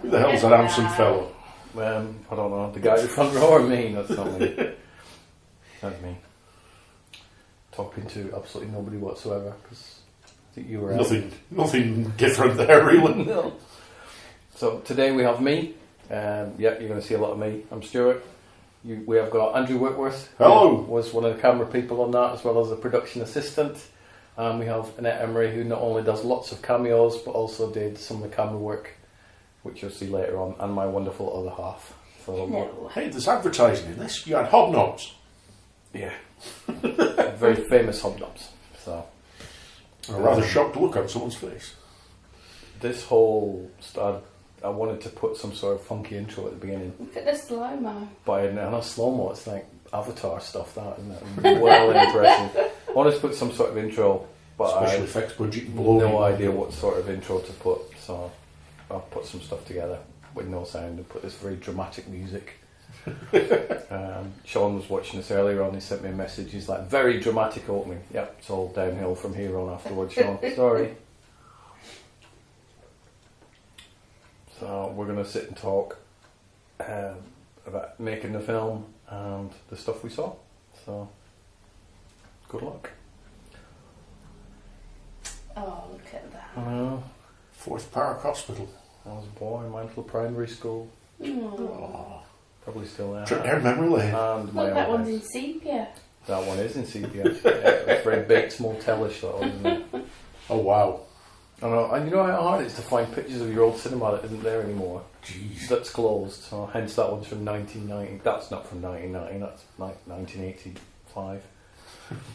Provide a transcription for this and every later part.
Who the hell's that handsome fellow? I don't know. The guy in the front row or me? That's not me. That's me. Talking to absolutely nobody whatsoever because I think you were nothing different there, really. No. So today we have me. You're going to see a lot of me. I'm Stuart. We have got Andrew Whitworth. Hello. Who was one of the camera people on that, as well as a production assistant. And we have Annette, who not only does lots of cameos, but also did some of the camera work, which you'll see later on, and my wonderful other half. So, hey, there's advertising in this. You had hobnobs. Yeah. Very famous hobnobs. So, a rather shocked look on someone's face. This whole start, I wanted to put some sort of funky intro at the beginning. Look at the slow-mo. But not slow-mo, it's like Avatar stuff, that, isn't it? Well impressive. I wanted to put some sort of intro, but special effects budget. No idea what sort of intro to put, so I'll put some stuff together with no sound and put this very dramatic music. Sean was watching this earlier on. He sent me a message. He's like, very dramatic opening. Yep, it's all downhill from here on afterwards, Sean. Sorry. So we're going to sit and talk about making the film and the stuff we saw. So good luck. Oh, look at that. I know. Forth Park Hospital. I was a boy in my little primary school. Oh. Probably still there. Trip down memory lane. And look, that one's in sepia. That one is in sepia. It was very Bates Motel-ish, that one, isn't it? Oh, wow. I know, and you know how hard it is to find pictures of your old cinema that isn't there anymore? Jeez. That's closed, so hence that one's from 1990. That's not from 1990, that's like 1985.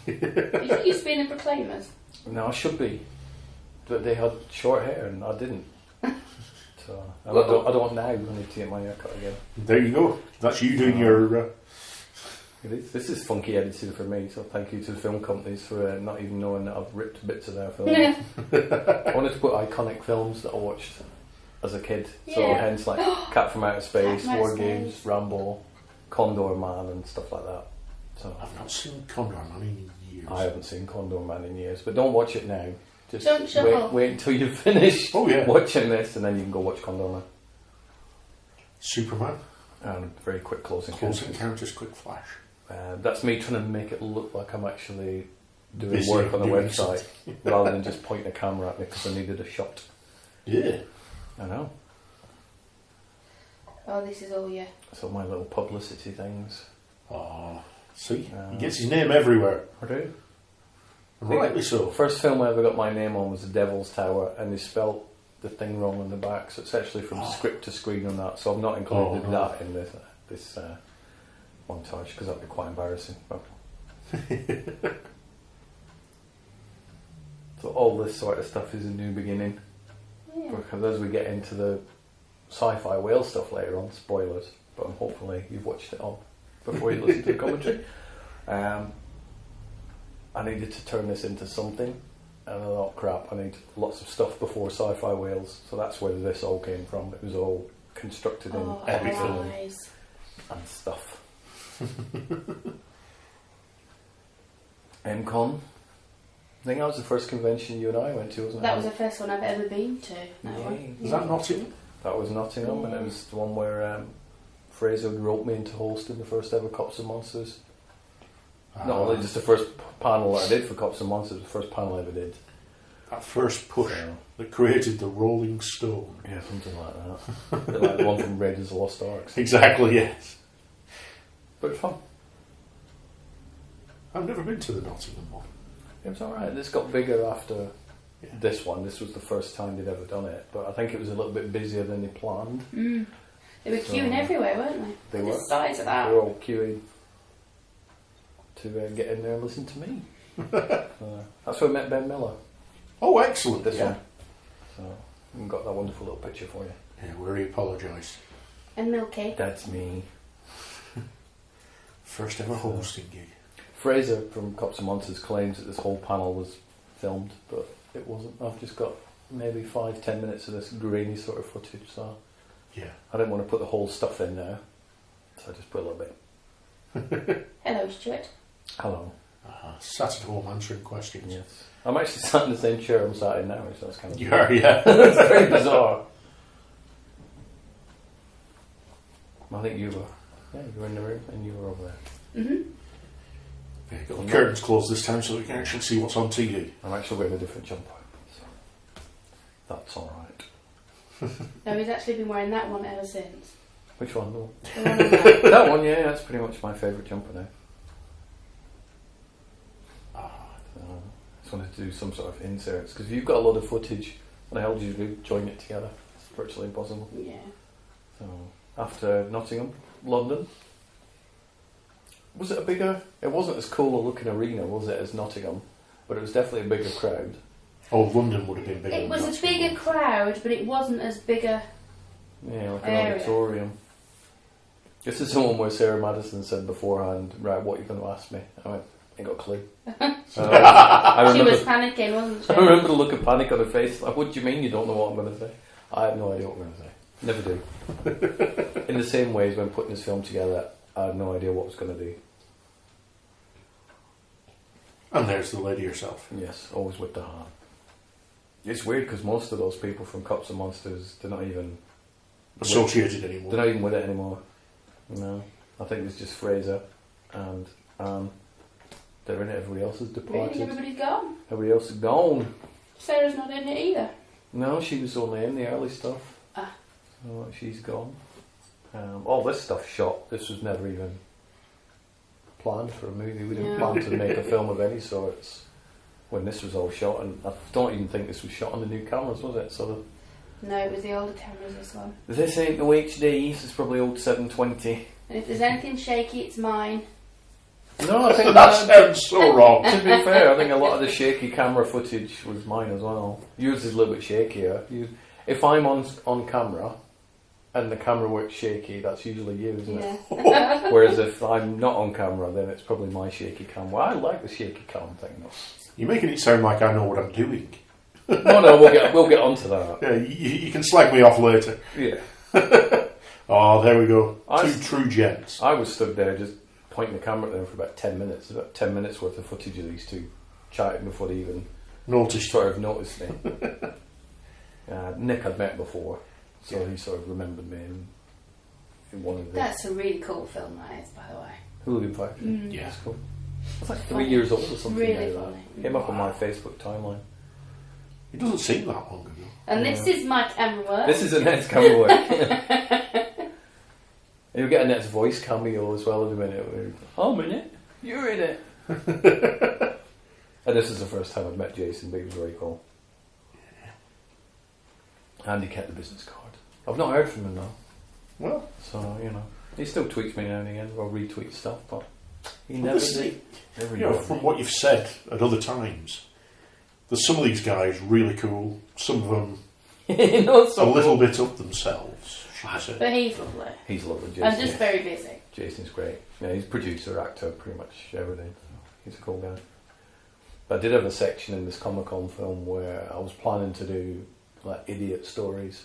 You used to be in the Proclaimers? No, I should be. But they had short hair and I didn't. So, and I don't now. I need to get my hair cut again. There you go. That's you doing your... It is. This is funky editing for me, so thank you to the film companies for not even knowing that I've ripped bits of their films. I wanted to put iconic films that I watched as a kid, so hence like Cat from Outer Space, War Games, Rambo, Condor Man and stuff like that. So I've not seen Condor Man in years. I haven't seen Condor Man in years, but don't watch it now. Just don't wait until you've finished watching this and then you can go watch Condor Man. Superman. And very quick closing encounters, quick flash. That's me trying to make it look like I'm actually doing Busy work on the doing website rather than just pointing a camera at me because I needed a shot. Yeah. I know. Oh, this is all you. So my little publicity things. Oh, see? He gets his name everywhere. I do. Rightly so. The first film I ever got my name on was The Devil's Tower, and they spelt the thing wrong on the back, so it's actually from script to screen on that, so I've not included that in this montage because that'd be quite embarrassing. So all this sort of stuff is a new beginning, because as we get into the sci-fi whale stuff later on, spoilers, but hopefully you've watched it all before you listen to the commentary. I needed to turn this into something, and I thought, crap, I need lots of stuff before sci-fi whales, so that's where this all came from. It was all constructed in everything and stuff. MCon. I think that was the first convention you and I went to, wasn't it? That was the first one I've ever been to. Was that Nottingham? That was Nottingham, and it was the one where Fraser roped me into hosting the first ever Cops and Monsters. Not only just the first panel that I did for Cops and Monsters, the first panel I ever did. That first push that created the Rolling Stone. Yeah, something like that. A bit like the one from Raiders of the Lost Ark. Exactly, yes. But fun. I've never been to the Nottingham one. It was alright. This got bigger after this one. This was the first time they'd ever done it, but I think it was a little bit busier than they planned. They were queuing everywhere, weren't they? They were. The size of that. They were all queuing to get in there and listen to me. That's where I met Ben Miller. Oh, excellent. This one. So, I've got that wonderful little picture for you. Yeah, where he apologised. And Milky. That's me. First ever hosting gig. Fraser from Cops and Monsters claims that this whole panel was filmed, but it wasn't. I've just got maybe 5-10 minutes of this grainy sort of footage, so I didn't want to put the whole stuff in there, so I just put a little bit. Hello, Stuart. Hello. Sat at home answering questions. Yes. I'm actually sat in the same chair I'm sat in now, so that's kind of You are, yeah. It's very bizarre. I think you were. Yeah, you were in the room and you were over there. Mm-hmm. Yeah, got the curtains closed this time so we can actually see what's on TV. I'm actually wearing a different jumper, so that's alright. No, he's actually been wearing that one ever since. Which one? No. The one on that. That one, yeah, that's pretty much my favourite jumper now. I just wanted to do some sort of inserts, because if you've got a lot of footage, and how do you join it together? It's virtually impossible. Yeah. So, after Nottingham, London, was it a bigger... It wasn't as cool a looking arena, was it, as Nottingham? But it was definitely a bigger crowd. Oh, London would have been bigger. It was a bigger crowd, but it wasn't as bigger. Yeah, like an area. auditorium. This is the one where Sarah Madison said beforehand, right, what are you going to ask me? I went, I ain't got a clue. I She remember, was panicking, wasn't she? I remember the look of panic on her face. Like, what do you mean you don't know what I'm going to say? I had no idea what I'm going to say. Never do. In the same way as when putting this film together, I had no idea what I was going to do. And there's the lady herself. Yes, always with the heart. It's weird because most of those people from Cops and Monsters, they're not even Associated anymore. They're not even with it anymore. No, I think it's just Fraser and they're in it. Everybody else has departed. Really? Everybody's gone? Everybody else is gone. Sarah's not in it either. No, she was only in the early stuff. Ah. So she's gone. All this stuff shot. This was never even planned for a movie. We didn't plan to make a film of any sorts when this was all shot, and I don't even think this was shot on the new cameras, was it? So No, it was the older cameras, this one. this ain't no HD. This is probably old 720. And if there's anything shaky, it's mine. No, I think That sounds so wrong. To be fair, I think a lot of the shaky camera footage was mine as well. Yours is a little bit shakier. If I'm on camera and the camera works shaky, that's usually you, isn't it? Yeah. Whereas if I'm not on camera, then it's probably my shaky cam. Well, I like the shaky cam thing though. You're making it sound like I know what I'm doing. No, we'll get onto that. Yeah, you can slag me off later. Yeah. Oh, there we go. Two true gents. I was stood there just pointing the camera at them for about 10 minutes. About 10 minutes worth of footage of these two chatting before they even Noticed. sort of noticed me. Nick I'd met before, so he sort of remembered me in one of the... That's a really cool film, that is, by the way. Hooligan Factory. Yeah. That's cool. It's like 3 years old or something. Really now, funny. that. Came up on my Facebook timeline. It doesn't seem that long ago. And this is my camera work. This is Annette's camera work. You'll get Annette's voice cameo as well in a minute. I'm in it. You're in it. And this is the first time I've met Jason, but he was very cool. And he kept the business card. I've not heard from him now. Well, So, he still tweets me now and again, or retweets stuff, but he never did. from what you've said at other times, there's some of these guys really cool. Some of them a little bit up themselves, should I say. But he's lovely. He's lovely, Jason. I'm just very busy. Jason's great. Yeah, he's producer, actor, pretty much everything. So he's a cool guy. But I did have a section in this Comic-Con film where I was planning to do like idiot stories,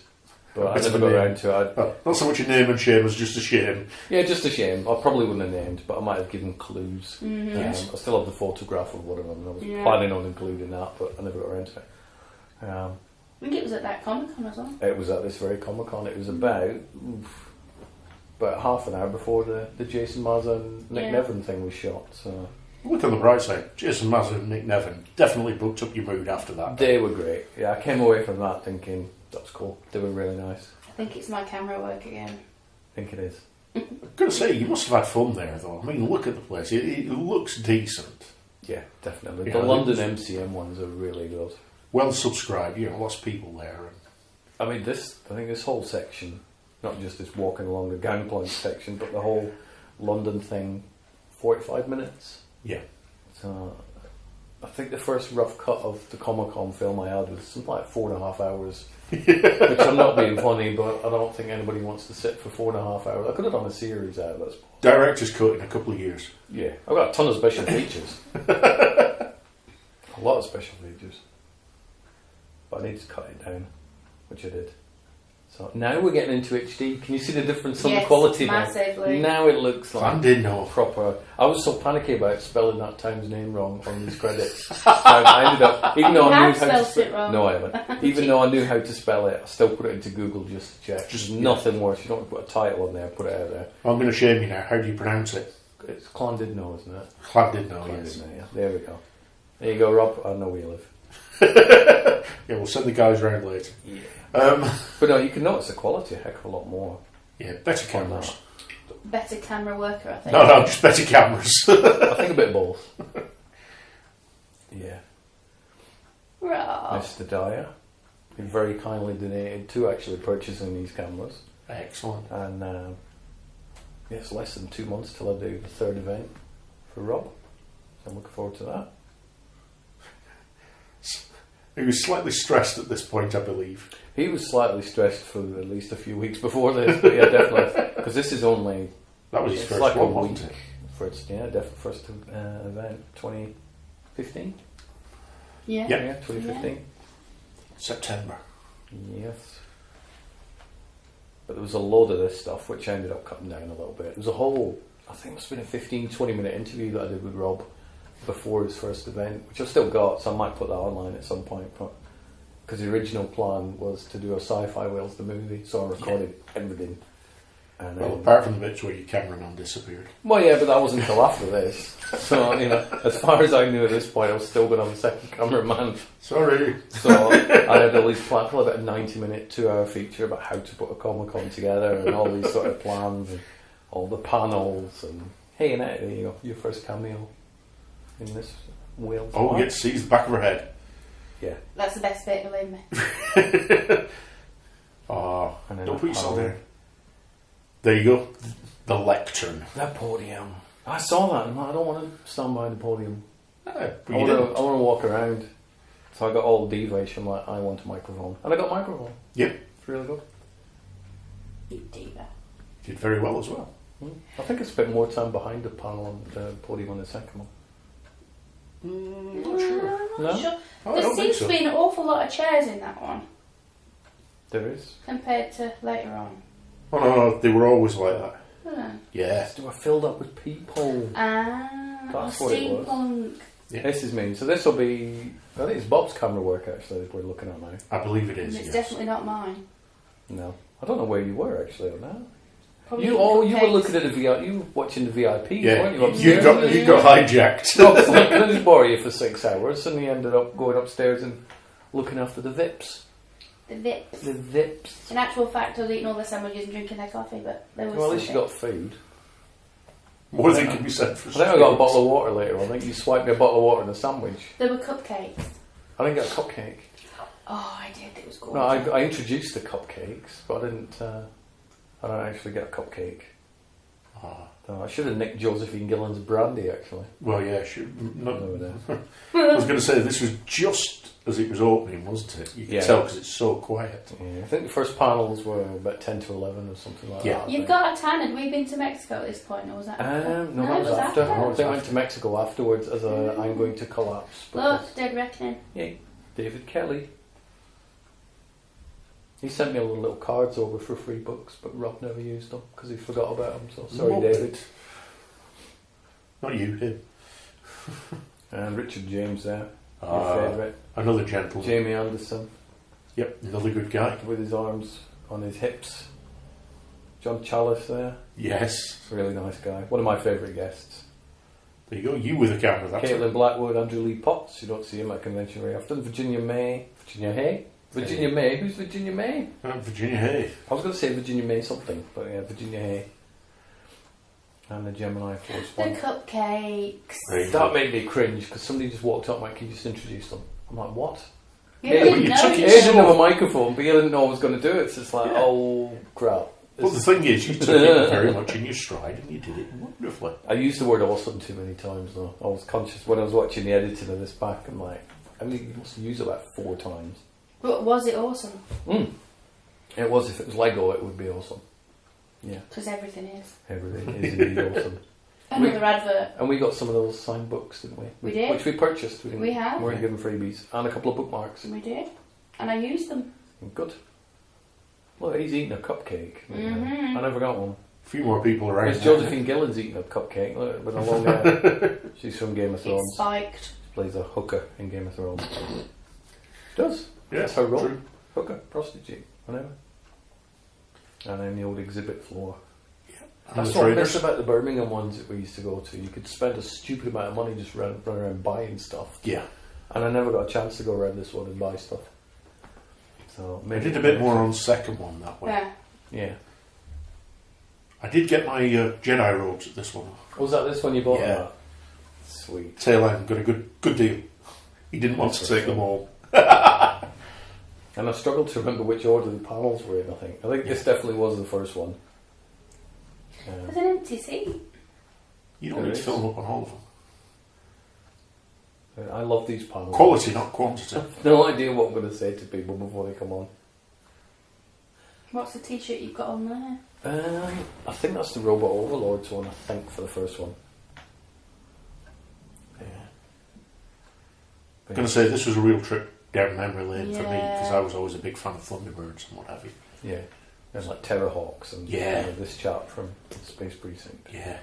but I never got around to it. Well, not so much a name and shame as just a shame. Yeah, just a shame. I probably wouldn't have named, but I might have given clues. Mm-hmm. Yes. I still have the photograph of one of them. I was Yeah. planning on including that, but I never got around to it. I think it was at that Comic Con as well. It was at this very Comic-Con. It was about half an hour before the Jason Mazza and Nick Nevin thing was shot. So Look on the bright side. Jason Mazza and Nick Nevin definitely booked up your mood after that. they were great. Yeah, I came away from that thinking that's cool. They were really nice. I think it's my camera work again. I think it is. I've got to say, you must have had fun there, though. I mean, look at the place. It looks decent. Yeah, definitely. Yeah, The London MCM ones are really good. Well subscribed. Lots of people there. I mean, I think this whole section, not just this walking along the gangplank section, but the whole London thing, 45 minutes. Yeah. So I think the first rough cut of the Comic-Con film I had was something like 4.5 hours. Which I'm not being funny, but I don't think anybody wants to sit for 4.5 hours. I could have done a series out of this. Director's cut in a couple of years. Yeah, I've got a ton of special features. A lot of special features. But I need to cut it down, which I did. So now we're getting into HD. Can you see the difference on Yes, the quality massively. now? Now it looks like I didn't know. proper. I was so panicky about spelling that town's name wrong on these credits. So I ended up, even though I knew how to spelled it wrong. No, I haven't. Even though I knew how to spell it, I still put it into Google just to check. There's nothing worse. You don't put a title on there, put it out there. I'm going to shame you now. How do you pronounce it? It's Clondidno, isn't it? Clondidno, yes. Clondidno, yeah. There we go. There you go, Rob. I know where you live. Yeah, we'll send the guys round later. Yeah. But no, you can notice the quality a heck of a lot more. Yeah, better cameras. Better camera worker, I think. No, just better cameras. I think a bit of both. Yeah. Rob. Mr. Dyer, he very kindly donated to actually purchasing these cameras. Excellent. And yeah, it's less than 2 months till I do the third event for Rob. So I'm looking forward to that. He was slightly stressed at this point, I believe. He was slightly stressed for at least a few weeks before this, but yeah, definitely. Because this is only... That was his it's first like one, a week. wasn't it? First, yeah, definitely first event, 2015? Yeah. Yep. Yeah, 2015. September. Yes. But there was a load of this stuff which I ended up cutting down a little bit. There was a whole, I think it must have been a 15-20 minute interview that I did with Rob before his first event, which I've still got, so I might put that online at some point. Because the original plan was to do a Sci-Fi Wales the movie, so I recorded everything. And Well, apart from the bits where your cameraman disappeared. well, yeah, but that wasn't until after this. So, you know, as far as I knew at this point, I was still going to have a second cameraman. Sorry. So I had all these plans, about a 90-minute, 2-hour feature about how to put a Comic-Con together and all these sort of plans and all the panels. And hey, Annette, there you go, your first cameo in this Wales. All we get to see is the back of her head. Yeah. That's the best bit, believe me. Oh, And then don't a put yourself panel. there. There you go. The lectern. That podium. I saw that and I don't want to stand behind the podium. But I you want didn't. to walk around. So I got all diva-ish. I'm like, I want a microphone. And I got a microphone. Yep. It's really good. You diva. Did very well as well. I think I spent more time behind the panel on the podium on the second one. Not sure. I'm No? not sure. Oh, I There don't think seems so. to be an awful lot of chairs in that one There is. compared to later on. Oh, no, they were always like that. Oh. Yeah. They were filled up with people. That's what it was. steampunk. Yeah. This is me. So this will be... I think it's Bob's camera work actually that we're looking at now. I believe it is. It's Yes. definitely not mine. No. I don't know where you were actually on that. Probably You were looking at the VIP. You were watching the VIPs, Yeah. weren't you? You Upstairs? got hijacked. No, it's like, can I just borrow you for 6 hours? And he ended up going upstairs and looking after the VIPs. The Vips. The VIPs. In actual fact, I was eating all the sandwiches and drinking their coffee, but there was. Well, at least you some got food. More than can be said for I think I got a bottle of water later. I think you swiped me a bottle of water and a sandwich. bits. There were cupcakes. I didn't get a cupcake. Oh, I did. It was gorgeous. No, I introduced the cupcakes, but I didn't. I don't actually get a cupcake. Ah. No, I should have nicked Josephine Gillen's brandy actually. Well, yeah, not, Over there. I was going to say this was just as it was opening, wasn't it? You can Yeah. tell because it's so quiet. Yeah, I think the first panels were about 10 to 11 or something like Yeah. that. I You've think. got a tan. Had we been to Mexico at this point, or was that? No, No, that it was was after. after. I think I went to Mexico afterwards as a I'm going to collapse. because- Look, Dead Reckoning. Yeah, David Kelly. He sent me all the little cards over for free books, but Rob never used them because he forgot about them. So sorry, Not David. Not you, him. And Richard James there, your Ah, favourite. another gentleman. Jamie Anderson Yep, another good guy. with his arms on his hips. John Chalice there, Yes. really nice guy. One of my favourite guests. There you go. You with a camera. That's Caitlin it. Blackwood, Andrew Lee Potts. You don't see him at convention very often. Virginia May. Virginia Hay? Virginia May. Who's Virginia May? Virginia Hay. I was going to say Virginia May something, but yeah, Virginia Hay. And the Gemini Force The One. cupcakes. There you That go. made me cringe because somebody just walked up and went, can you just introduce them? I'm like, what? You Yeah, didn't but you know took you it He did. didn't have a microphone, but he didn't know I was going to do it. So it's like, Yeah. oh crap. Well, the thing is, you took it very much in your stride and you did it wonderfully. I used the word awesome too many times though. I was conscious when I was watching the editing of this back. I'm like, I mean, you must have used it about 4 times. But was it awesome? It was. If it was Lego, it would be awesome. Yeah, Because everything is. everything is indeed awesome. Another advert. And we got some of those signed books, didn't we? We did. Which we purchased. We, didn't, We have. We weren't given freebies. And a couple of bookmarks. We did. And I used them. Good. Look, he's eating a cupcake. Mm-hmm. I never got one. A few more people around. There's Josephine Gillen's eating a cupcake. Look, with a long hair. She's from Game of Thrones. It's spiked. She plays a hooker in Game of Thrones. Does. Yeah, that's her role. true. Hooker, prostitute, whatever. And then the old exhibit floor. Yeah. That's what I miss about the Birmingham ones that we used to go to. You could spend a stupid amount of money just running around buying stuff. Yeah. And I never got a chance to go around this one and buy stuff. So I did a bit more on the second one that way. Yeah. I did get my Jedi robes at this one. Was that this one you bought? Yeah. Sweet. Tail end got a good deal. He didn't want to take them all. And I struggled to remember which order the panels were in, I think. This definitely was the first one. There's an empty seat. You don't need to fill them up on all of them. I love these panels. Quality, not quantity. I've no idea what I'm going to say to people before they come on. What's the t-shirt you've got on there? I think that's the Robot Overlords one, I think, for the first one. Yeah. I'm going to say this was a real trip down memory lane for me, because I was always a big fan of Thunderbirds and what have you. Yeah. There's like Terrorhawks and this chap from Space Precinct. Yeah.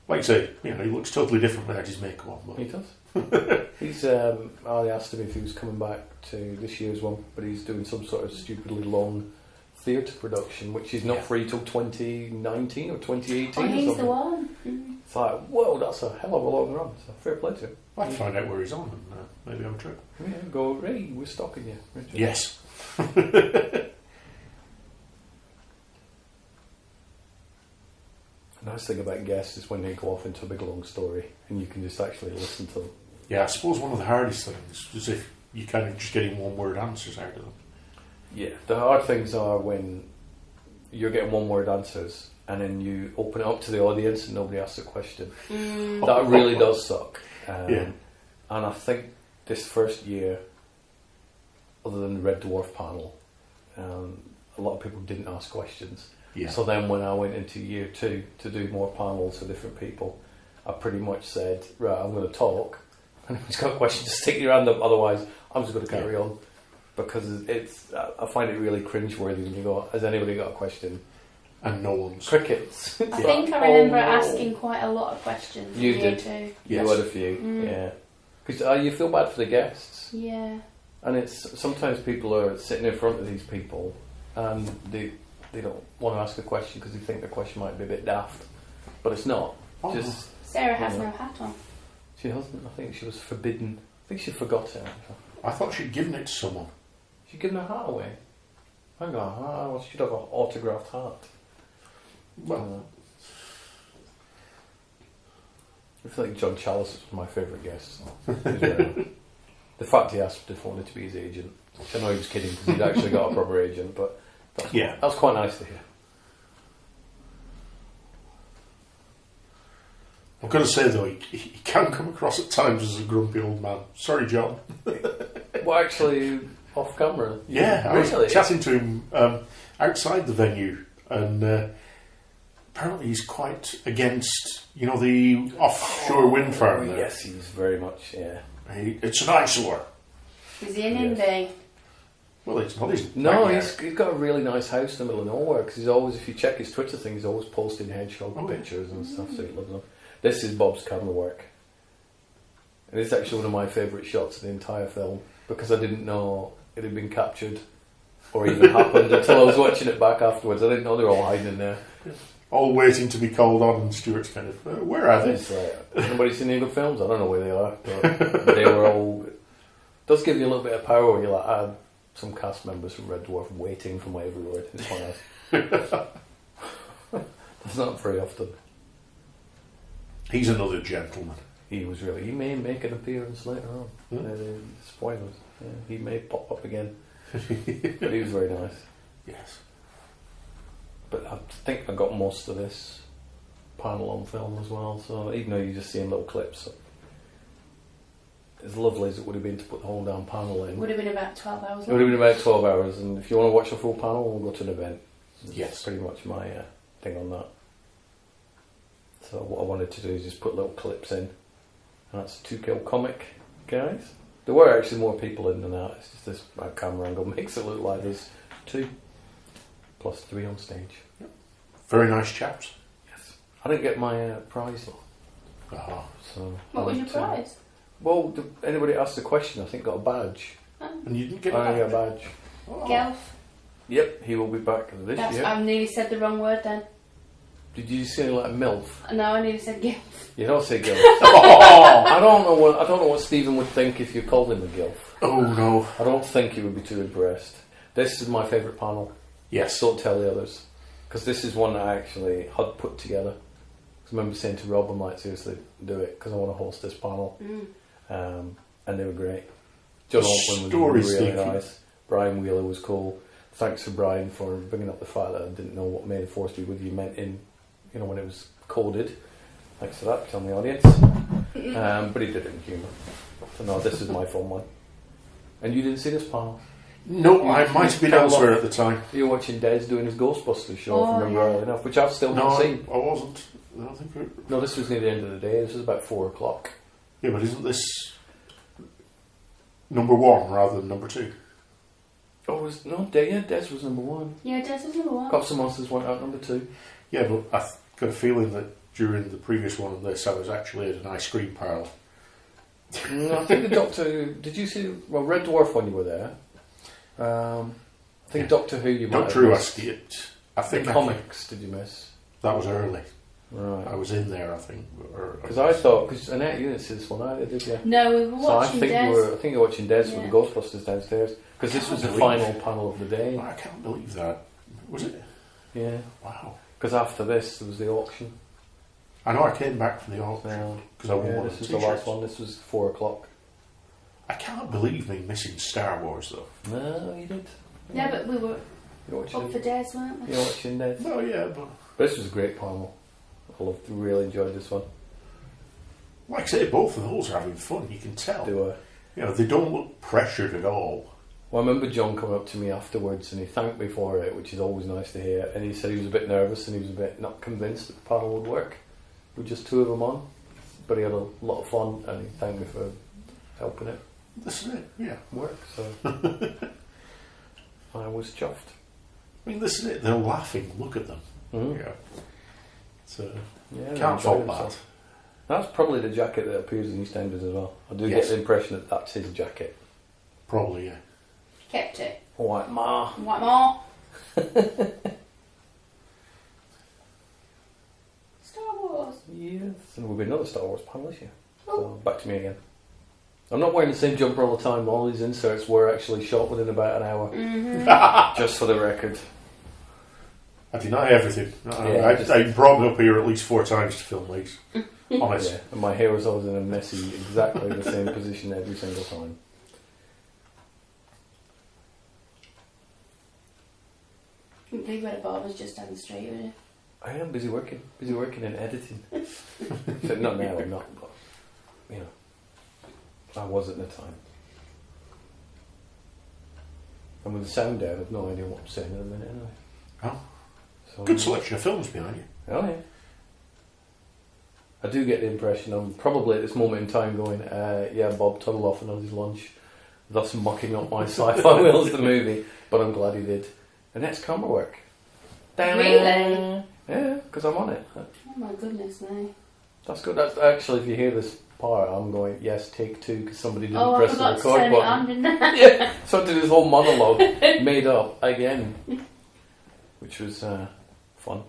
Like I say, he looks totally different without his makeup on. But he does. He's. I asked him if he was coming back to this year's one, but he's doing some sort of stupidly long theatre production, which is not free till 2019 or 2018. Oh, he's or the one. It's like, whoa, that's a hell of a long run. So fair play to him. I'll have to find out where he's on and maybe have a trip. Yeah, go, Ray, we're stalking you. Richard. Yes. The nice thing about guests is when they go off into a big long story and you can just actually listen to them. Yeah, I suppose one of the hardest things is if you kind of just getting one word answers out of them. Yeah, the hard things are when you're getting one word answers and then you open it up to the audience and nobody asks a question. That really does suck. And I think this first year, other than the Red Dwarf panel, a lot of people didn't ask questions. Yeah. So then when I went into year 2 to do more panels for different people, I pretty much said, right, I'm going to talk, and if you've got a question, just stick your hand up, otherwise I'm just going to carry on. Because I find it really cringeworthy when you go, has anybody got a question? And no one's. Crickets. I think I remember asking quite a lot of questions You in year did. 2. You had a few, yeah. Because you feel bad for the guests. Yeah. And it's sometimes people are sitting in front of these people and they don't want to ask a question because they think the question might be a bit daft, but it's not. Just Sarah has no hat on. She hasn't. I think she was forbidden. I think she forgot it. I thought she'd given it to someone. She'd given her hat away. Hang on, she'd have an autographed hat. Well, I feel like John Chalice was my favourite guest. The fact he asked if I wanted to be his agent, which I know he was kidding because he'd actually got a proper agent, but that was quite nice to hear. I'm going to say though, he can come across at times as a grumpy old man. Sorry, John. Well, actually, off camera. Yeah, I was chatting to him outside the venue, and apparently he's quite against, the offshore wind farm there. Yes, he's very much, It's an eyesore. Is he an indie? Well, it's not. He's got a really nice house in the middle of nowhere, because he's always, if you check his Twitter thing, he's always posting hedgehog pictures and stuff, so he loves them. This is Bob's camera work. And it's actually one of my favourite shots of the entire film, because I didn't know it had been captured or even happened until I was watching it back afterwards. I didn't know they were all hiding in there. All waiting to be called on, and Stuart's kind of, where are they? It's nobody seen any good films? I don't know where they are, but they were all... It does give you a little bit of power when you're like, I had some cast members from Red Dwarf waiting for my every word. It's quite nice. That's not very often. He's another gentleman. He was really... He may make an appearance later on. Spoilers. Yeah, he may pop up again. But he was very nice. Yes. But I think I got most of this panel on film as well, so even though you're just seeing little clips, as lovely as it would have been to put the whole damn panel in. Would have been about 12 hours. It would have been about 12 hours, and if you want to watch the full panel, we'll go to an event. Yes. Pretty much my thing on that. So what I wanted to do is just put little clips in. And that's 2 Kill Comic, guys. There were actually more people in than that. It's just this camera angle makes it look like there's 2. plus 3 on stage. Very nice chaps. Yes. I didn't get my prize though. So what was your prize? Well, anybody asked the question, I think got a badge. And you didn't get I got a badge. Gelf. Yep, he will be back this year. I nearly said the wrong word then. Did you say like MILF? No, I nearly said Gelf. You don't say GILF. I don't know what Stephen would think if you called him a GILF. Oh no. I don't think he would be too impressed. This is my favourite panel. Yes. Don't tell the others. Because this is one that I actually had put together. I remember saying to Rob, I might seriously do it because I want to host this panel. And they were great. John Altman was really nice. Brian Wheeler was cool. Thanks for Brian for bringing up the fact that I didn't know what May the Force be with you meant in, when it was coded. Thanks for that, telling the audience. But he did it in humour. So no, this is my fun one. And you didn't see this panel? No, I might have been elsewhere at the time. You were watching Des doing his Ghostbusters show, if I remember early enough, which I've still not seen. I wasn't. I don't think it... No, this was near the end of the day. This was about 4 o'clock. Yeah, but isn't this number 1 rather than number 2? Oh, Des was number 1. Yeah, Des was number 1. Cops and Monsters went out number 2. Yeah, but I've got a feeling that during the previous one and this, I was actually at an ice cream parlour. I think the Doctor... Did you see... Well, Red Dwarf when you were there. I think Doctor Who you might Doctor Who I skipped. I think the comics did you miss? That was early. Right. I was in there, I think. Because I thought... Because Annette, you didn't see this one either, did you? No, we were watching Des. I think you were watching Des with the Ghostbusters downstairs. Because this was the final panel of the day. I can't believe that. Was it? Yeah. Wow. Because after this, there was the auction. I know I came back from the auction because I won one of the This was t-shirts. the last one. This was 4 o'clock. I can't believe me missing Star Wars though. No, you did. Yeah, but we were up for Des, weren't we? You're watching Des. No, yeah, but this was a great panel. Really enjoyed this one. like I say, both of those are having fun. You can tell. They were. They don't look pressured at all. Well, I remember John coming up to me afterwards and he thanked me for it, which is always nice to hear. And he said he was a bit nervous and he was a bit not convinced that the panel would work with just 2 of them on. But he had a lot of fun and he thanked me for helping it. This is it, yeah. Work, so I was chuffed. I mean, this is it. They're laughing. Look at them. Mm-hmm. Yeah. So yeah, can't fault that. That's probably the jacket that appears in EastEnders as well. I do get the impression that that's his jacket. Probably, yeah. Kept it. White Ma. White Ma. Star Wars. Yes. And there'll be another Star Wars panel this year. So back to me again. I'm not wearing the same jumper all the time. All these inserts were actually shot within about an hour. Mm-hmm. Just for the record. I deny everything. I brought it up here at least 4 times to film these. Honest. Yeah, and my hair was always in a messy, exactly the same position every single time. I can't believe where the barber's just down the street, would you? I am busy working and editing. So not now, I'm not, but I was at the time. And with the sound down, I've no idea what I'm saying in a minute anyway. Oh. So, good selection of films behind you. Oh yeah. I do get the impression I'm probably at this moment in time going, Bob toddled off and had his lunch, thus mucking up my Sci-Fi Wheels the movie, but I'm glad he did. And that's camerawork. Really? Yeah, because I'm on it. Oh my goodness, no. That's good. That's actually, if you hear this part, I'm going, yes, take 2, because somebody didn't press the record button. Yeah, so I did this whole monologue made up again, which was fun.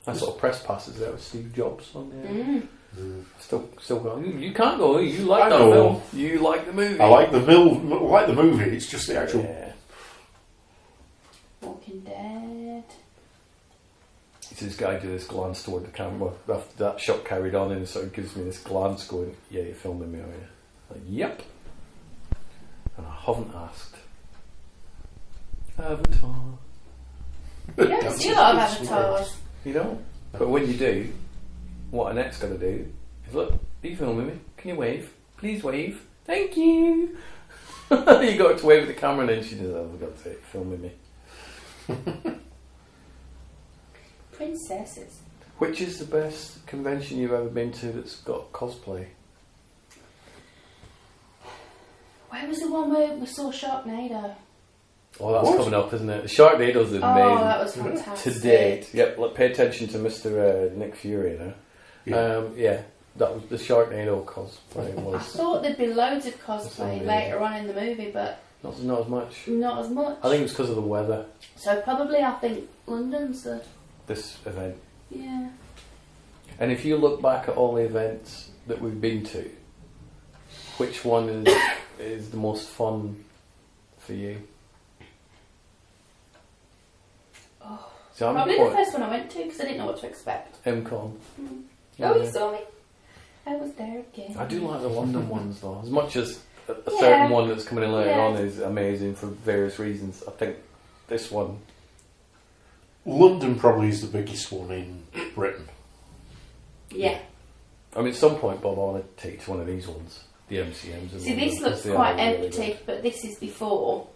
I sort of press passes there with Steve Jobs on there. Still going. You can't go. You like that film. You like the movie. I like the movie. It's just the actual. Yeah. Walking Dead. So this guy did this glance toward the camera after that shot carried on, and it sort of gives me this glance going, "Yeah, you're filming me, are you?" Like, yep. And I haven't asked. Avatar. You don't see a lot of avatars. You don't. But when you do, what Annette's got to do is look, are you filming me? Can you wave? Please wave. Thank you. You got to wave at the camera and then she does, oh, for God's sake, filming me. Princesses. Which is the best convention you've ever been to that's got cosplay? Where was the one where we saw Sharknado? Oh, that's coming up, isn't it? The Sharknado's amazing. Oh, that was fantastic. To date. Yep, pay attention to Mr. Nick Fury now. Yeah. That was the Sharknado cosplay. I thought there'd be loads of cosplay later on in the movie, but... Not as much. Not as much. I think it's because of the weather. So probably I think London's this event. Yeah. And if you look back at all the events that we've been to, which one is the most fun for you? Oh, So probably the first one I went to because I didn't know what to expect. MCon. Oh, you saw me? I was there again. I do like the London ones though. As much as a certain one that's coming in later on is amazing for various reasons, I think this one... London probably is the biggest one in Britain. Yeah. I mean, at some point, Bob, I want to take you to one of these ones. The MCMs. See, this looks quite empty, but this is before.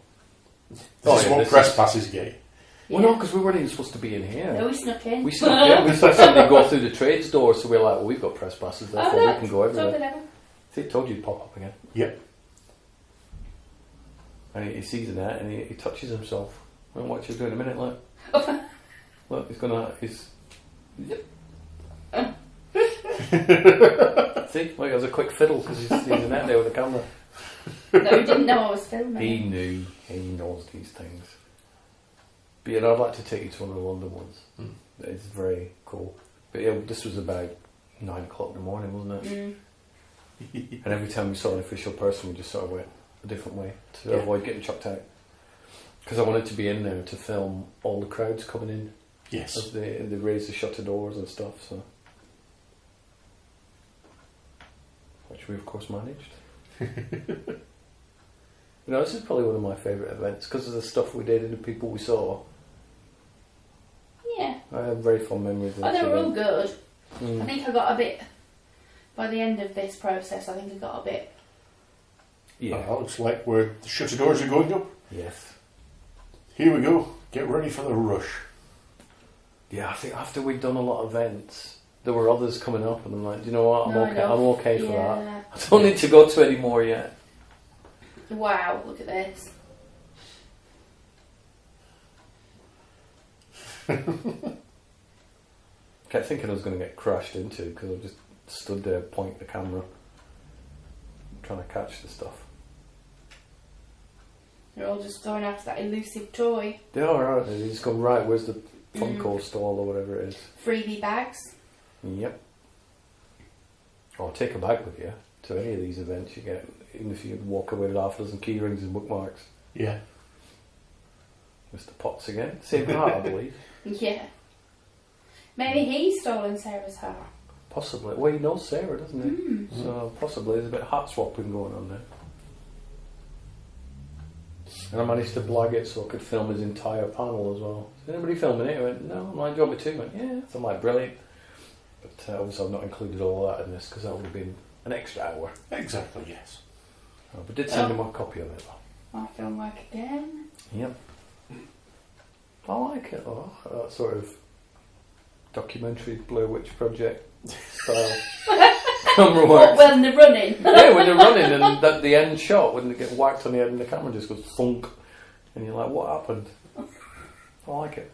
This is what press passes get. Well, no, because we weren't even supposed to be in here. No, we snuck in. We snuck in. We saw somebody go through the trades door, so we're like, well, we've got press passes, therefore we can go everywhere. See, I told you to pop up again. Yep. And he sees Annette and he touches himself. I don't know what she's doing in a minute, like. Look, he's gonna... Yep. See, like it was a quick fiddle because he's Annette there with the camera. No, he didn't know I was filming. He knew. He knows these things. But yeah, I'd like to take you to one of the London ones. It's very cool. But yeah, this was about 9 o'clock in the morning, wasn't it? And every time we saw an official person, we just sort of went a different way to avoid getting chucked out. Because I wanted to be in there to film all the crowds coming in. Yes. As they raise the shutter doors and stuff, so. Which we of course managed. You know, this is probably one of my favourite events because of the stuff we did and the people we saw. Yeah. I have very fond memories of they were all good. Mm. I think I got a bit... By the end of this process, I think I got a bit... Yeah. That looks like where the shutter doors are going up. Yes. Here we go. Get ready for the rush. Yeah, I think after we'd done a lot of events, there were others coming up and I'm like, do you know what, I'm okay for that. I don't need to go to any more yet. Wow, look at this. Kept thinking I was going to get crashed into because I just stood there pointing the camera trying to catch the stuff. They're all just going after that elusive toy. They are, aren't they? They just go, right, where's the Funko stall or whatever it is. Freebie bags. Yep. Or take a bag with you to any of these events you get, even if you walk away with half a dozen key rings and bookmarks. Yeah. Mr. Potts again. Same heart, I believe. Yeah. Maybe he's stolen Sarah's heart. Possibly. Well, he knows Sarah, doesn't he? So possibly there's a bit of heart swapping going on there. And I managed to blag it so I could film his entire panel as well. Is anybody filming it? I went, no, my job too. I went, yeah. So I'm like, brilliant. But obviously I've not included all that in this because that would have been an extra hour. Exactly, yes. But did send him a copy of it though. I'll film work again. Yep. I like it though. That sort of documentary Blair Witch Project style camera work. When they're running. Yeah, when they're running and the end shot, when they get whacked on the head and the camera just goes thunk. And you're like, what happened? I like it.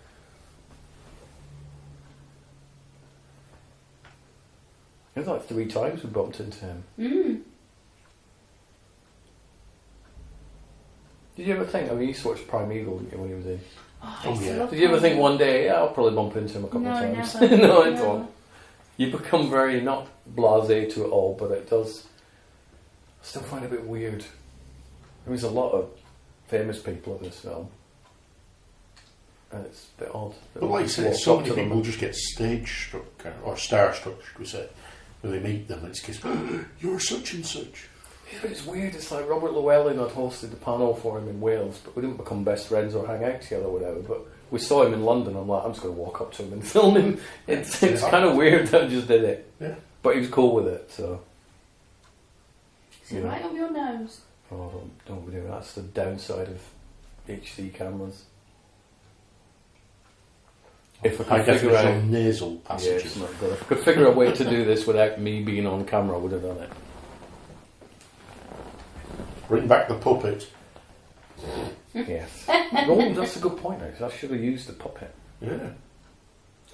It was like 3 times we bumped into him. Did you ever think, I mean, you watched Primeval, didn't you, when he was in? Oh, yeah. Did you ever think one day, yeah, I'll probably bump into him a couple of times? Never. No, I don't. You become very, not blasé to it all, but it does, I still find it a bit weird. There's a lot of famous people in this film. And it's a bit odd. But like you said, so many people just get stage struck, or starstruck, should we say, when they meet them. It's because, you're such and such. Yeah, but it's weird. It's like Robert Llewellyn had hosted the panel for him in Wales, but we didn't become best friends or hang out together or whatever. But we saw him in London. I'm like, I'm just going to walk up to him and film him. It's kind of weird that I just did it. Yeah. But he was cool with it, so. Is it right up your nose? Oh, don't be doing that. That's the downside of HD cameras. If I could figure out nasal passages. it's not good. If I could figure a way to do this without me being on camera, I would have done it. Bring back the puppet. Yes. Oh, that's a good point, actually. I should have used the puppet. Yeah.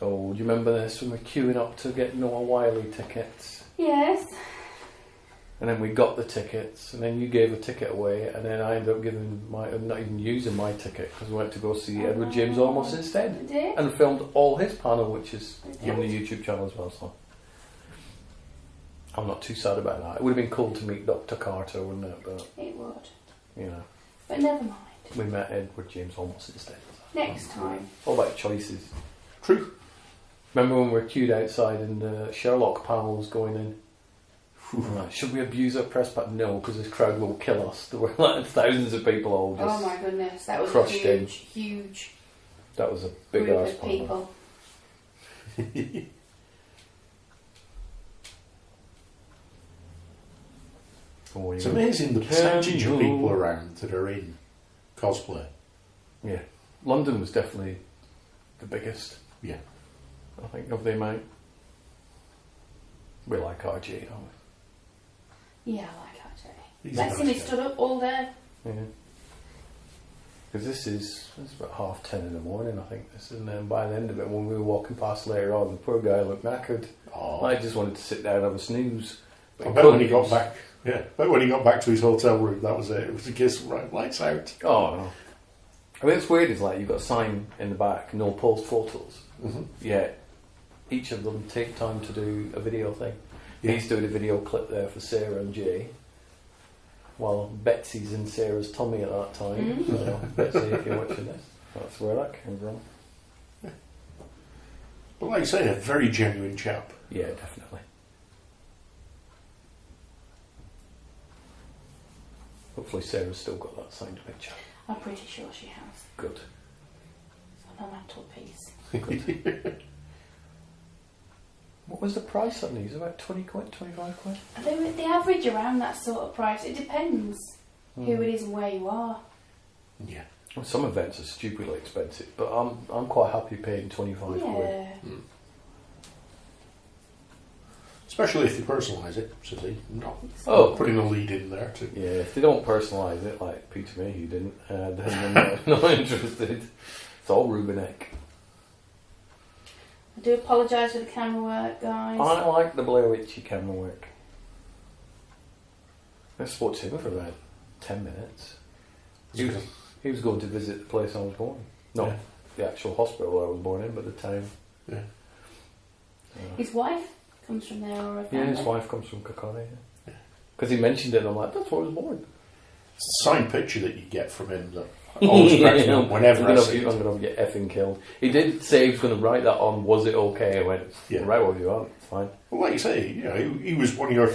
Oh, do you remember this when we were queuing up to get Noah Wiley tickets? Yes. And then we got the tickets, and then you gave a ticket away, and then I ended up not even using my ticket because we went to go see Edward James Olmos instead. We did. And filmed all his panel, which is on the YouTube channel as well, so I'm not too sad about that. It would have been cool to meet Dr. Carter, wouldn't it? But It would. you know, But never mind. we met Edward James Olmos instead. Next time. All about choices. True. Remember when we were queued outside and the Sherlock panel was going in? Right, should we abuse our press pack? No, because this crowd will kill us. There were like thousands of people all just Oh my goodness, that was a crushed in. huge That was a big group ass of panel. people. Oh, It's you- amazing the percentage of Candle. people around that are in cosplay. Yeah, London was definitely the biggest. Yeah. I think of the amount. We like RG, don't Yeah, I like RJ. He's Let's a see me nice guy. stood up all day. we? Yeah. Because it's about 10:30 in the morning, I think. And then by the end of it, when we were walking past later on, the poor guy looked knackered. Oh. I just wanted to sit down and have a snooze. But I he bet when he couldn't. got back, but when he got back to his hotel room, that was it. It was a case of right, lights out. Oh no. I mean, it's weird, it's like you've got a sign in the back, no post photos. Mm-hmm. Yet each of them take time to do a video thing. Yeah. He's doing a video clip there for Sarah and Jay, while Betsy's in Sarah's tummy at that time. Mm. So, Betsy, if you're watching this, that's where that came from. But like I say, a very genuine chap. Yeah, definitely. Hopefully Sarah's still got that signed picture. I'm pretty sure she has. Good. It's on the mantelpiece. What was the price on these? About 20 quid, 25 quid? They average around that sort of price. It depends who it is and where you are. Yeah. Well, some events are stupidly expensive, but I'm quite happy paying 25 quid. Yeah. Especially if you personalise it, says he. Not putting a lead in there too. Yeah, if they don't personalise it, like Peter Mayhew didn't, then I'm not interested. It's all Rubinek. I do apologise for the camera work, guys. I like the Blair Witchy camera work. I spoke to him for about 10 minutes. He was going to visit the place I was born. Not the actual hospital I was born in, but the town. Yeah. His wife comes from there, or a Yeah, family? his wife comes from Kokone. Because he mentioned it, and I'm like, that's where I was born. It's a signed picture that you get from him that always cracks me up whenever I see I'm it. going to get effing killed. He did say he was going to write that on Was It Okay? I went, write what you want, it's fine. Well, like you say, he was one of your,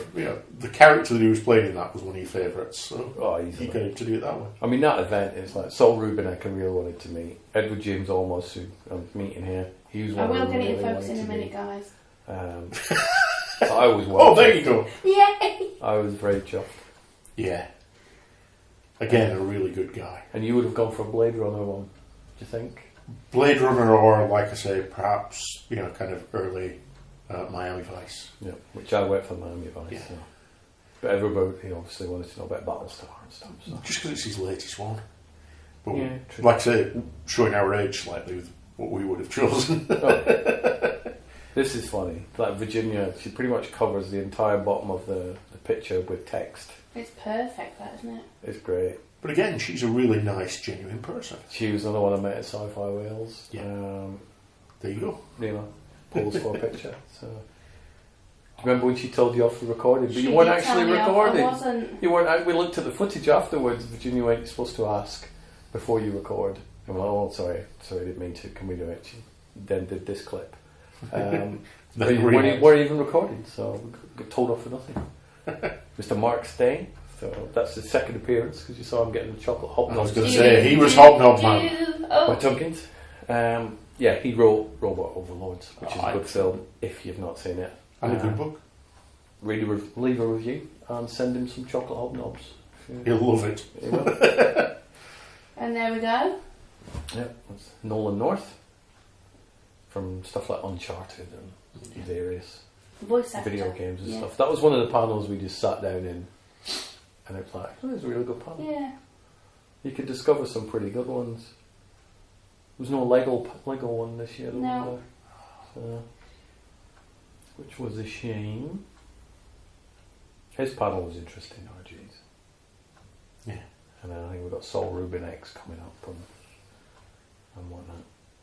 the character that he was playing in that was one of your favourites, so you get him to do it that way. I mean, that event is like Saul Rubinek I really wanted to meet. Edward James Olmos, who I'm meeting here, he was I one will I get really it in focus wanted in a to minute, meet. guys. So I was Oh, there you go. Yay! I was very chuffed. Yeah. Again, a really good guy. And you would have gone for a Blade Runner one, do you think? Blade Runner, or like I say, perhaps kind of early Miami Vice. Yeah, which I went for Miami Vice. Yeah. So. But everybody obviously wanted to know about Battlestar and stuff. So. Just because it's his latest one. But Yeah, true. like I say, showing our age slightly with what we would have chosen. This is funny. Like Virginia, she pretty much covers the entire bottom of the picture with text. It's perfect, that, isn't it? It's great. But again, she's a really nice, genuine person. She was another one I met at Sci-Fi Wales. Yeah. There you go. Posed for a picture. So, do you remember when she told you off the recording? But She you weren't did tell actually me off, recording. I wasn't. You weren't. We looked at the footage afterwards. Virginia went, "You're supposed to ask before you record." And we're like, "Oh, sorry, I didn't mean to. Can we do it?" She then did this clip. But you weren't even recording, so we got told off for nothing. Mr. Mark Stain. So that's his second appearance because you saw him getting the chocolate hobnob. I was going to say, he was Hobnob Man. By Tompkins. He wrote Robot Overlords, which is a good film if you've not seen it. And a good book. Leave a review and send him some chocolate hobnobs. He'll love it. And there we go. Yeah, that's Nolan North from stuff like Uncharted and various Voice actor. video games and stuff. That was one of the panels we just sat down in, and it was like, oh, it's a really good panel. Yeah. You could discover some pretty good ones. There was no Lego one this year, No. So, which was a shame. His panel was interesting, RGs. Yeah. And I think we've got Saul Rubin X coming up and whatnot.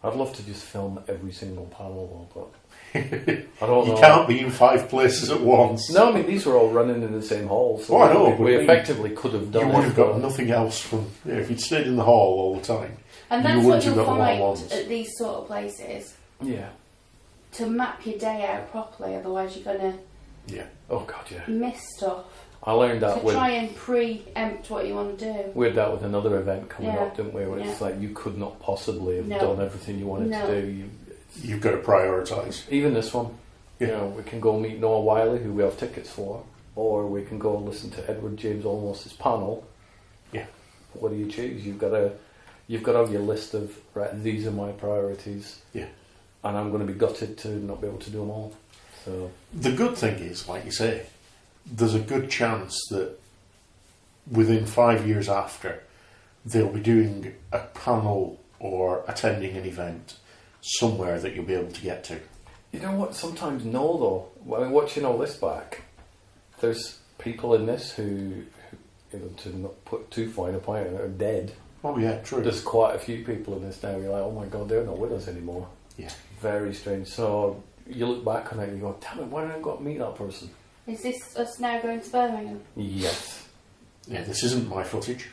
I'd love to just film every single panel, but I don't know. You can't be in 5 places at once. No, I mean, these were all running in the same hall, so I know, we effectively could have done it. You would have got nothing else from... Yeah, if you'd stayed in the hall all the time, And you that's wouldn't what have you'll got them all at find once. at these sort of places. Yeah. To map your day out properly, otherwise you're going to Yeah. Oh, God, yeah. miss stuff. I learned that To try and preempt what you want to do. we had that with another event coming Yeah. up, didn't we? Where it's like you could not possibly have No. done everything you wanted No. to do. You've got to prioritise. Even this one. Yeah. You know, we can go meet Noah Wiley, who we have tickets for, or we can go and listen to Edward James Olmos's panel. Yeah. What do you choose? You've got to have your list of, right, these are my priorities. Yeah. And I'm going to be gutted to not be able to do them all. So The good thing is, like you say, there's a good chance that within 5 years after, they'll be doing a panel or attending an event somewhere that you'll be able to get to. you know what? Sometimes no, though. I mean, watching all this back, there's people in this who you know, to not put too fine a point, are dead. Oh yeah, true. There's quite a few people in this now. You're like, oh my God, they're not with us anymore. Yeah. Very strange. So you look back on it and you go, damn it, why didn't I go to meet that person? Is this us now going to Birmingham? Yes. Yeah, this isn't my footage.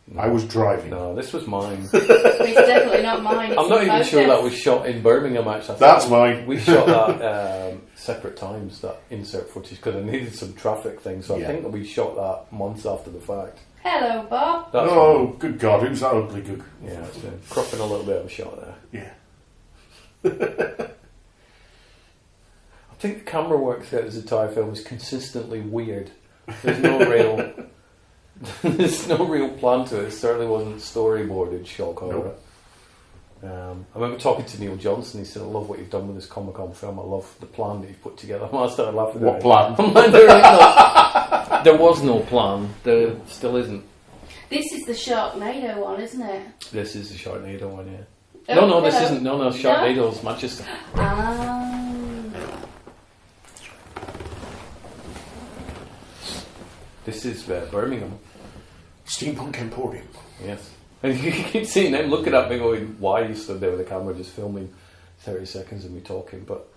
No. I was driving. No, this was mine. It's definitely not mine. It's I'm not in even sure that focus. was shot in Birmingham, actually. I think That's mine. We shot that separate times, that insert footage, because I needed some traffic things. So Yeah. I think that we shot that months after the fact. Hello, Bob. That's Oh, good God, who's that ugly gook? yeah, it's been cropping a little bit of a shot there. Yeah. I think the camera work throughout this entire film is consistently weird. There's no real, there's no real plan to it. It certainly wasn't storyboarded shock horror. I remember talking to Neil Johnson. He said, "I love what you've done with this Comic-Con film. I love the plan that you've put together." I started laughing. What at plan? it. There was no plan. There still isn't. This is the Sharknado one, isn't it? This is the Sharknado one, yeah. Oh, No, this hello. isn't. No, Sharknado's Manchester. This is Birmingham. Steampunk Emporium. Yes. And you keep seeing them looking at me going, why you stood there with the camera just filming 30 seconds of me talking? But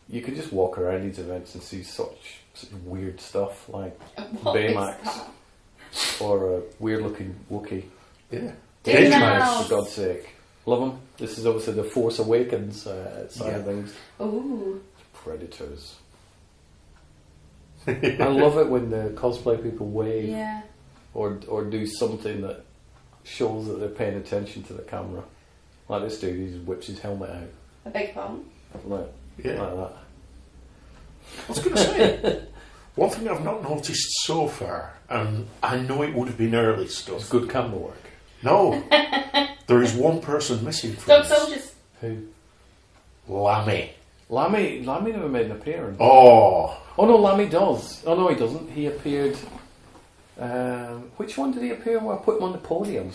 you can just walk around these events and see such weird stuff, like What is Baymax that? or a weird looking Wookiee. Yeah. Dave Dave Mouse. Mouse. For God's sake. Love them. This is obviously the Force Awakens side of things. Ooh. Predators. I love it when the cosplay people wave Yeah. or do something that shows that they're paying attention to the camera. Like this dude, he whips his helmet out. A big pond. Like Yeah. that. I was going to say, one thing I've not noticed so far, and I know it would have been early It's stuff. good camera work. No. There is one person missing from Dog this. soldiers. Who? Lammy. Lammy never made an appearance. Oh. Oh no, Lammy does. Oh no, he doesn't. He appeared. Which one did he appear in where I put him on the podium?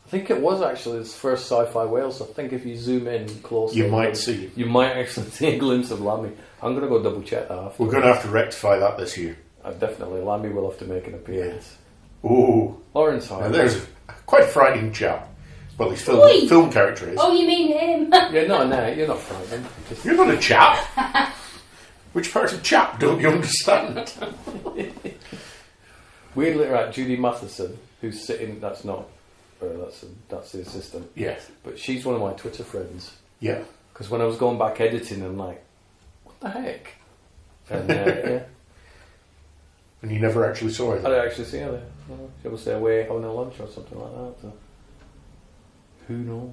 I think it was actually his first Sci-Fi Wales. I think if you zoom in closely, You might see. You might actually see a glimpse of Lammy. I'm going to go double check that after. We're going to have to rectify that this year. Definitely, Lammy will have to make an appearance. Ooh. Lawrence Now Harvey. there's quite a frightening chap. Well, he's Oi! film character is. Oh, you mean him? You're not Annette, you're not frightened. Just- You're not a chap. Which part of chap don't you understand? Weirdly, right, Judy Matheson, who's sitting. That's not. That's the assistant. Yes. But she's one of my Twitter friends. Yeah. Because when I was going back editing, I'm like, what the heck? And yeah, And you never actually saw I it. didn't actually see her there. No, she was away having a lunch or something like that. So. Who knows?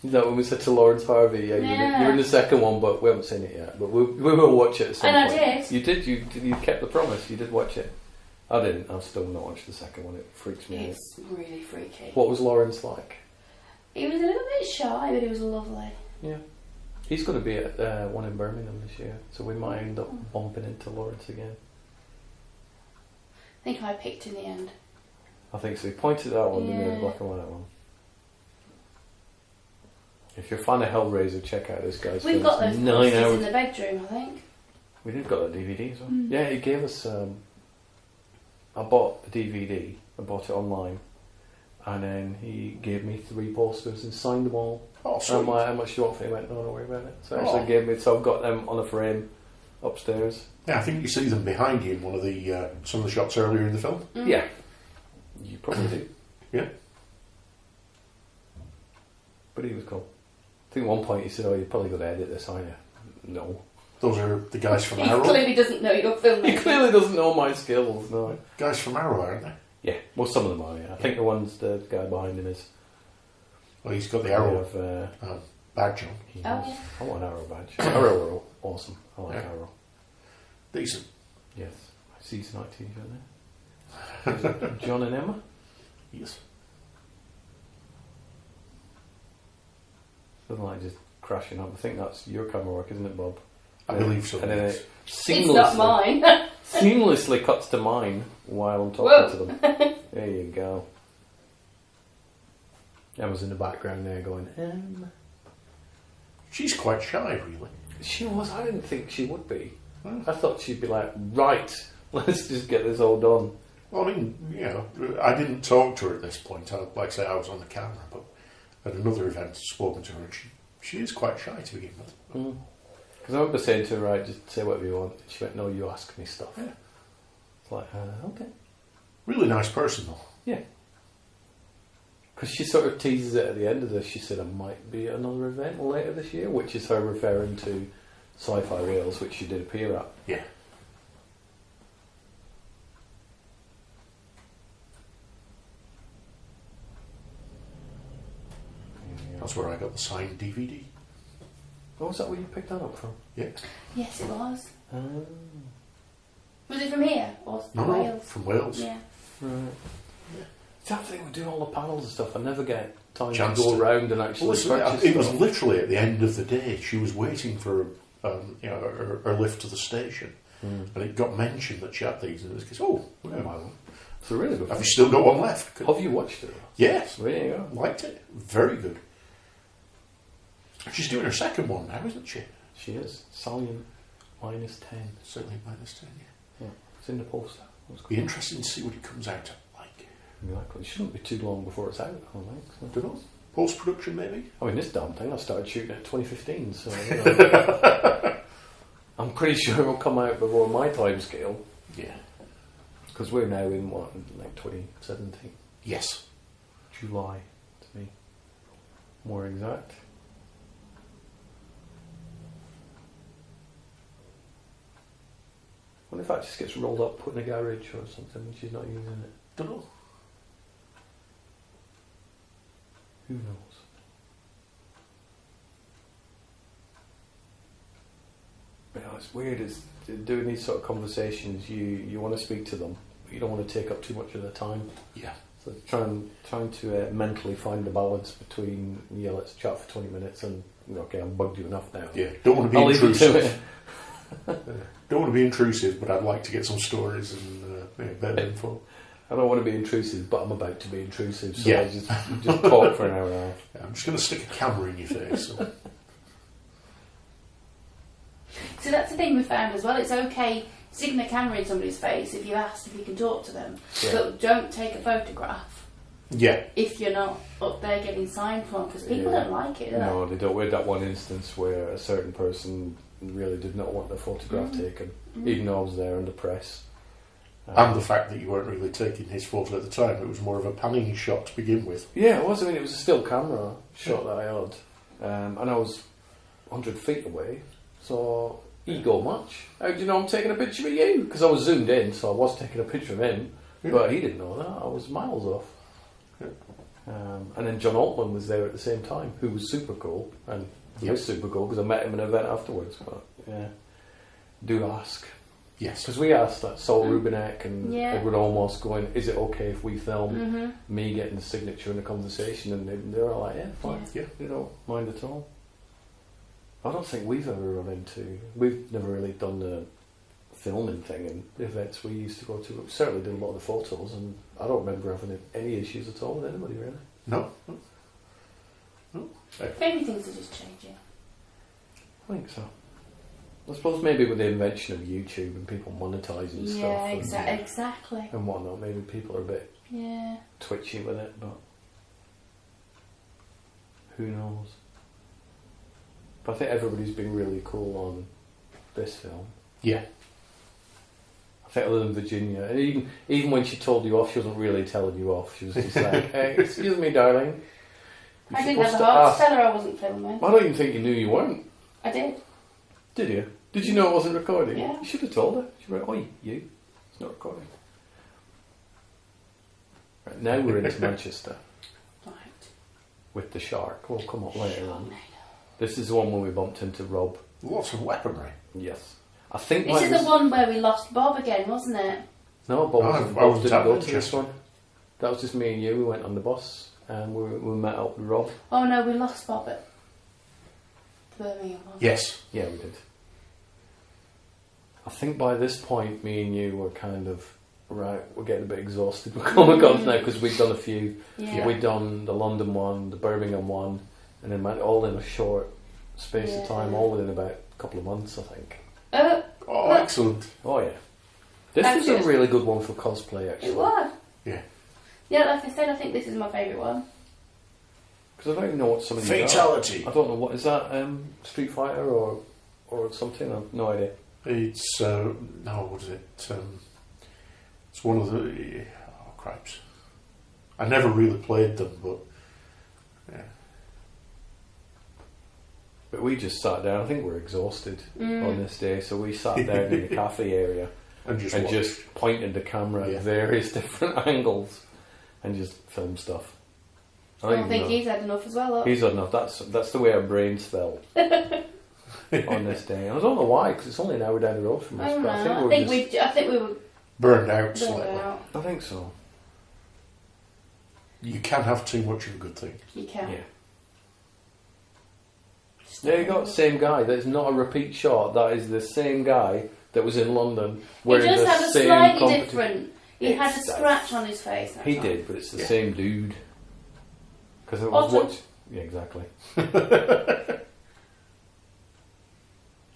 Is that when we said to Lawrence Harvey, Yeah. you're in the second one, but we haven't seen it yet. But we will watch it at some And I point. did. You did. You kept the promise. You did watch it. I didn't. I've still not watched the second one. It freaks me out. It's really freaky. What was Lawrence like? He was a little bit shy, but he was lovely. Yeah. He's going to be at one in Birmingham this year, so we might end up bumping into Lawrence again. I think I picked in the end. I think so. He pointed that one, didn't he? Yeah. The black and white one. If you're a fan of Hellraiser, check out this guy's We've films. got those 9 posters hours. in the bedroom, I think. We did got that DVD as well. Yeah, he gave us. I bought a DVD. I bought it online, and then he gave me 3 posters and signed them all. Oh, So sweet. how much do you want for it? He went, no, don't worry about it. So actually gave me. So I've got them on a frame upstairs. Yeah, I think you see them behind you in one of the some of the shots earlier in the film. Yeah, you probably do. Yeah. But he was cool. I think at one point he said, "Oh, you're probably going to edit this, aren't you?" No. Those are the guys from He Arrow. clearly doesn't know you're filming. He clearly doesn't know my skills. No. Guys from Arrow, aren't they? Yeah. Well, some of them are. Yeah. I think the ones the guy behind him is. Well, he's got the Arrow Of, badge on. he Oh, has- yeah. I want an Arrow badge. Arrow are awesome. I like Yeah. Arrow. Decent. Yes. Season 19 there. John and Emma. Yes. Doesn't like just crashing up. I think that's your camera work, isn't it, Bob? I believe so. And then yes. it It's not mine. seamlessly cuts to mine while I'm talking Whoa. to them. There you go. Emma's in the background there going, She's quite shy, really. She was. I didn't think she would be. Hmm. I thought she'd be like, right, let's just get this all done. Well, I mean, you know, I didn't talk to her at this point. Like I say, I was on the camera, but at another event, I'd spoken to her, and she is quite shy to begin with. Because I remember saying to her, right, just say whatever you want. She went, no, you ask me stuff. Yeah. It's like, okay. Really nice person, though. Yeah. Because she sort of teases it at the end of this. She said, I might be at another event later this year, which is her referring to Sci-Fi Rails, which she did appear at. Yeah. That's where I got the signed DVD. Oh, was that where you picked that up from? Yeah. Yes, it was. Oh. Was it from here or No, from no, Wales? from Wales. Yeah. Right. It's that thing with doing all the panels and stuff. I never get time Chance to go to- around and actually Well, purchase it was stuff. literally at the end of the day. She was waiting for her lift to the station, and it got mentioned that she had these, and it was because, oh, Oh, yeah. wow. It's a really good Have film. you still got one left? Have you watched it? Yes, There you go. liked it. Very good. She's doing her second one now, isn't she? She is. Salient -10. Certainly -10. Yeah. Yeah. It's in the poster. It's Be interesting to see what it comes out like. Exactly. It shouldn't be too long before it's out, I don't think. So. Don't know. Post production, maybe. I mean, this damn thing I started shooting at 2015, so you know, I'm pretty sure it'll come out before my time scale. Yeah. Because we're now in what, like 2017, Yes. July to be more exact. What if that just gets rolled up, put in a garage or something, and she's not using it? Don't know. Who knows? But you know, it's weird. It's doing these sort of conversations. You want to speak to them, but you don't want to take up too much of their time. Yeah. So trying to mentally find the balance between let's chat for 20 minutes and okay, I've bugged you enough now. Yeah. Don't want to be I'll leave you to intrusive. it. Don't want to be intrusive, but I'd like to get some stories and better info. I don't want to be intrusive, but I'm about to be intrusive, so Yeah. I just talk for an hour and a half. Yeah, I'm just going to stick a camera in your face. So. So that's the thing we found as well. It's okay sticking a camera in somebody's face if you asked if you can talk to them, Yeah. but don't take a photograph Yeah. if you're not up there getting signed from, because people Yeah. don't like it, do No, they don't. We had that one instance where a certain person really did not want their photograph taken, even though I was there under press. And the fact that you weren't really taking his photo at the time, it was more of a panning shot to begin with. Yeah, it was. I mean, it was a still camera shot that I had, and I was 100 feet away. So, ego much. How do you know I'm taking a picture of you? Because I was zoomed in, so I was taking a picture of him, but he didn't know that. I was miles off. Yeah. And then John Altman was there at the same time, who was super cool, and he was super cool because I met him in an event afterwards. But yeah, do ask. Yes. Because we asked that Saul Rubinek and Yeah. Edward Olmos going, is it okay if we film me getting the signature in the conversation? And they were like, yeah, fine. Yeah. You don't mind at all. I don't think we've ever run into... We've never really done the filming thing and the events we used to go to. We certainly did a lot of the photos, and I don't remember having any issues at all with anybody really. No. Maybe things are just changing. I think so. I suppose maybe with the invention of YouTube and people monetizing stuff Exactly. and whatnot, maybe people are a bit twitchy with it, but who knows? But I think everybody's been really cool on this film. Yeah. I think other than Virginia, and even when she told you off, she wasn't really telling you off. She was just like, "Hey, excuse me, darling." I didn't have the heart to tell her I wasn't filming. I don't even think you knew you weren't. I did. Did you? Did you know it wasn't recording? Yeah. You should have told her. She went, "Oi, you, it's not recording." Right, now we're into Manchester. Right. With the shark. We'll come up later on. This is the one where we bumped into Rob. Lots of weaponry. Yes. I think this is the one where we lost Bob again, wasn't it? No, Bob was didn't go to this one. That was just me and you. We went on the bus and we met up with Rob. Oh no, we lost Bob at Birmingham. Yes. Yeah, we did. I think by this point, me and you were kind of, right, we're getting a bit exhausted with Comic-Cons now, because we'd done a few. Yeah. We'd done the London one, the Birmingham one, and then went all in a short space of time, all within about a couple of months, I think. Oh, excellent. Oh, yeah. This was a really good one for cosplay, actually. It was. Yeah. Yeah, like I said, I think this is my favourite one. Because I don't even know what some of these Fatality. are. I don't know, what is that, Street Fighter or something? I've no idea. It's, no, what is it? It's one of the, cripes. I never really played them, but, yeah. But we just sat down. I think we're exhausted on this day, so we sat down in the cafe area and just pointed the camera at various different angles and just filmed stuff. I don't think he's had enough as well. Look. He's had enough. That's the way our brains felt on this day. And I don't know why, because it's only an hour down the road from us. But I think we were burned out slightly. I think so. You can have too much of a good thing. You can. Yeah. There you go, same guy. There's not a repeat shot. That is the same guy that was in London. He just had a slightly different. He had a scratch on his face. He did, but it's the same dude. Because it was Yeah, exactly.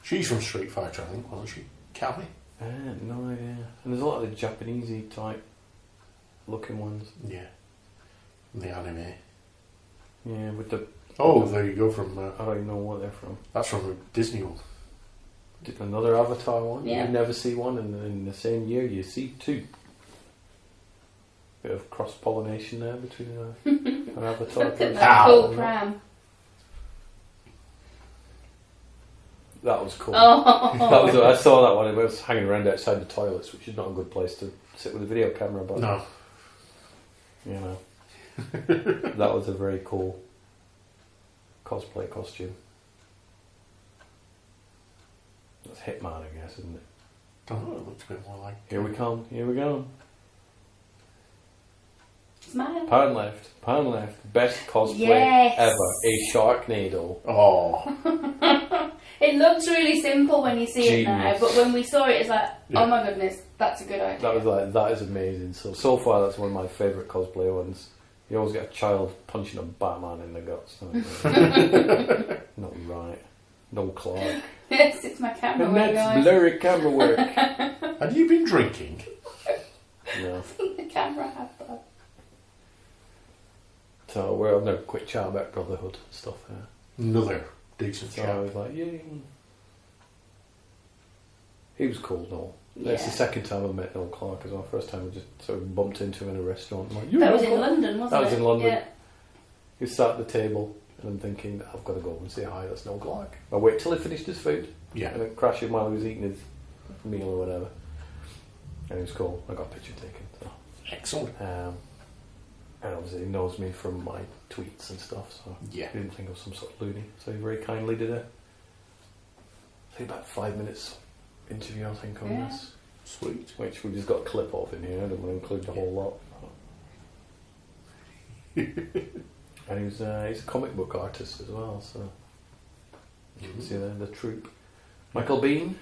She's from Street Fighter, I think, wasn't she? Cammy? No idea. And there's a lot of the Japanesey type looking ones. Yeah. The anime. Yeah, with the. Oh, there you go. From I don't even know what they're from. That's from a Disney one. Another Avatar one. Yeah. You never see one, and in the same year you see two. Bit of cross pollination there between an Avatar. Look at that cool pram. That was cool. Oh. I saw that one. It was hanging around outside the toilets, which is not a good place to sit with a video camera. But no, you know, that was a very cool cosplay costume. That's Hitman, I guess, isn't it? Oh, it looks a bit more like. Here we come. Here we go. Smile. Pound left. Best cosplay ever. A Sharknado. Oh. It looks really simple when you see it now, but when we saw it, it's like, oh my goodness, that's a good idea. That was like, that is amazing. So far, that's one of my favourite cosplay ones. You always get a child punching a Batman in the guts. Not right. No Clark. Yes, it's my camera work, Annette's guys. blurry camera work. Have you been drinking? No. I think the camera had that. So we're having a quick chat about Brotherhood and stuff there. Another decent So I was like, yay. He was cool though. Yeah. It's the second time I've met Noel Clark as well. First time I just sort of bumped into him in a restaurant. I'm like, That was in London, wasn't it? That was in London. Yeah. He sat at the table and I'm thinking, I've got to go and say hi, that's Noel Clark. I wait till he finished his food. Yeah. And then crash him while he was eating his meal or whatever. And it was cool. I got a picture taken. So. Excellent. And obviously he knows me from my tweets and stuff, so yeah. he didn't think I was some sort of loony. So he very kindly did I think about 5 minutes interview, I think, on this. Sweet. Which we just got a clip of in here, I don't want to include the whole lot. And he's a comic book artist as well, so you can see there, the troupe. Michael Bean.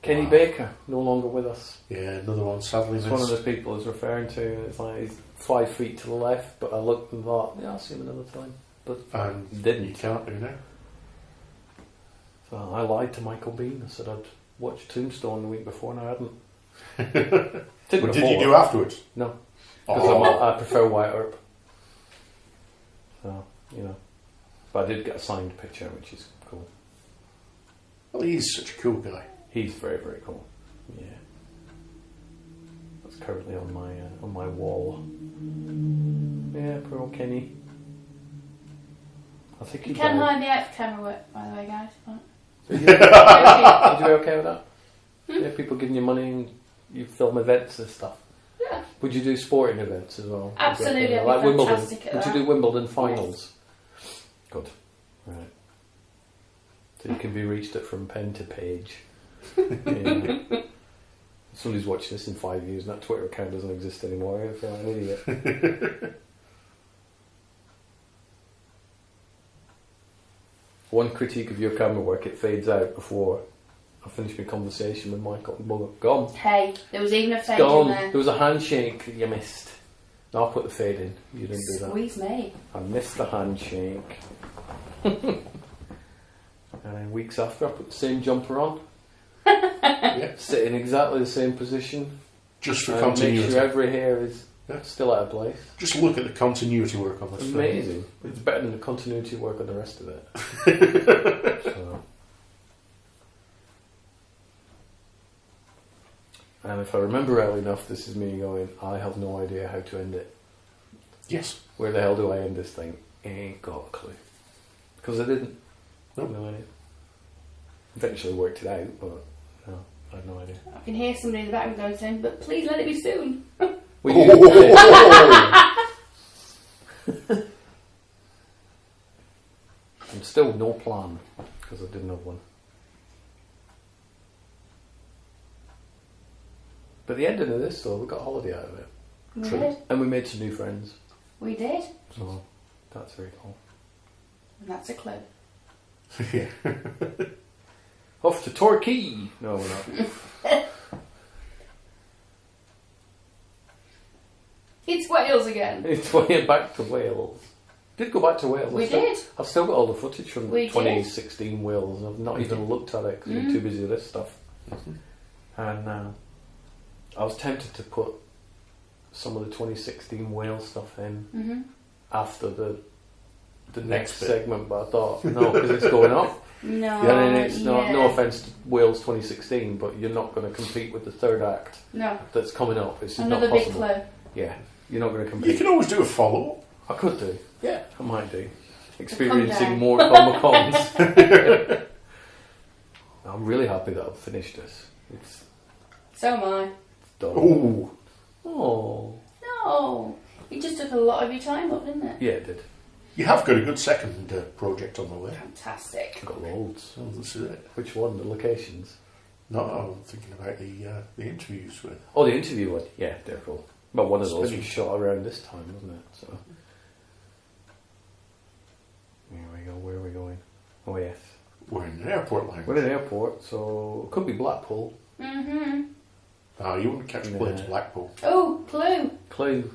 Kenny Baker, no longer with us. Yeah, another one sadly It's missed. one of the people I was referring to. It's like he's 5 feet to the left, but I looked and thought, yeah, I'll see him another time. But And didn't. you can't do now. So I lied to Michael Bean. I said I'd watched Tombstone the week before and I hadn't. What did you do afterwards? No. Because Oh. I prefer Wyatt Earp. So, you know. But I did get a signed picture, which is cool. Well, he's such a cool guy. He's very, very cool. Yeah. That's currently on my wall. Yeah, poor old Kenny. I think You he can died. hire me out for camera work, by the way, guys. Would you be okay with that? Yeah, people giving you money and you film events and stuff. Yeah. Would you do sporting events as well? Absolutely, I'd be like Wimbledon. fantastic at Would you that. do Wimbledon finals? Yes. Good. Right. So you can be reached at from pen to page. Yeah. Somebody's watching this in 5 years and that Twitter account doesn't exist anymore. I feel like an idiot. One critique of your camera work, it fades out before I finish my conversation with Michael. Gone. Hey, there was even a fade Gone. in there. There was a handshake that you missed. No, I'll put the fade in. You didn't do that. Squeeze me. I missed the handshake. And then weeks after, I put the same jumper on. Yeah. Sit in exactly the same position. Just for And continuity. make sure every hair is Yeah. still out of place. Just look at the continuity work on this film. Amazing. It's better than the continuity work on the rest of it. So. And if I remember well enough, this is me going, I have no idea how to end it. Yes. Where the hell do I end this thing? Ain't got a clue. Because I didn't. Nope. No idea. Eventually worked it out, but no, I had no idea. I can hear somebody in the background going saying, but please let it be soon. We Oh. And still no plan, because I didn't have one. But the ending of this, though, we got a holiday out of it. We True. did. And we made some new friends. We did. So that's very cool. And that's a clue. Yeah. Off to Torquay! No, we're not. It's Wales again. It's way back to Wales. Did go back to Wales. We did. I've still got all the footage from We did. 2016 Wales. I've not even looked at it because I'm too busy with this stuff. And I was tempted to put some of the 2016 Wales stuff in Mm-hmm. after the next bit. segment, but I thought no, because it's going up. No. Yeah, and it's not. yeah. No offense to Wales 2016, but you're not going to compete with the third act No. that's coming up. It's just Another not big possible. clue. Yeah, you're not going to You compete. can always do a follow-up. I could do. Yeah. I might do. Experiencing down. more Comic Cons. I'm really happy that I've finished this. It's So am I. done. Oh. Oh. No. It just took a lot of your time up, didn't it? Yeah, it did. You have got a good second project on the way. Fantastic. I've got loads. So this is it. Which one? The locations? No, I'm thinking about the interviews with. Oh, the interview one. Yeah, they're cool. But one of those Spinning. was shot around this time, wasn't it? So. Here we go. Where are we going? Oh, yes. We're in an airport line. We're in an airport, so it could be Blackpool. Mm-hmm. Oh, you wouldn't catch a plane to Blackpool. Oh, clue. Clue.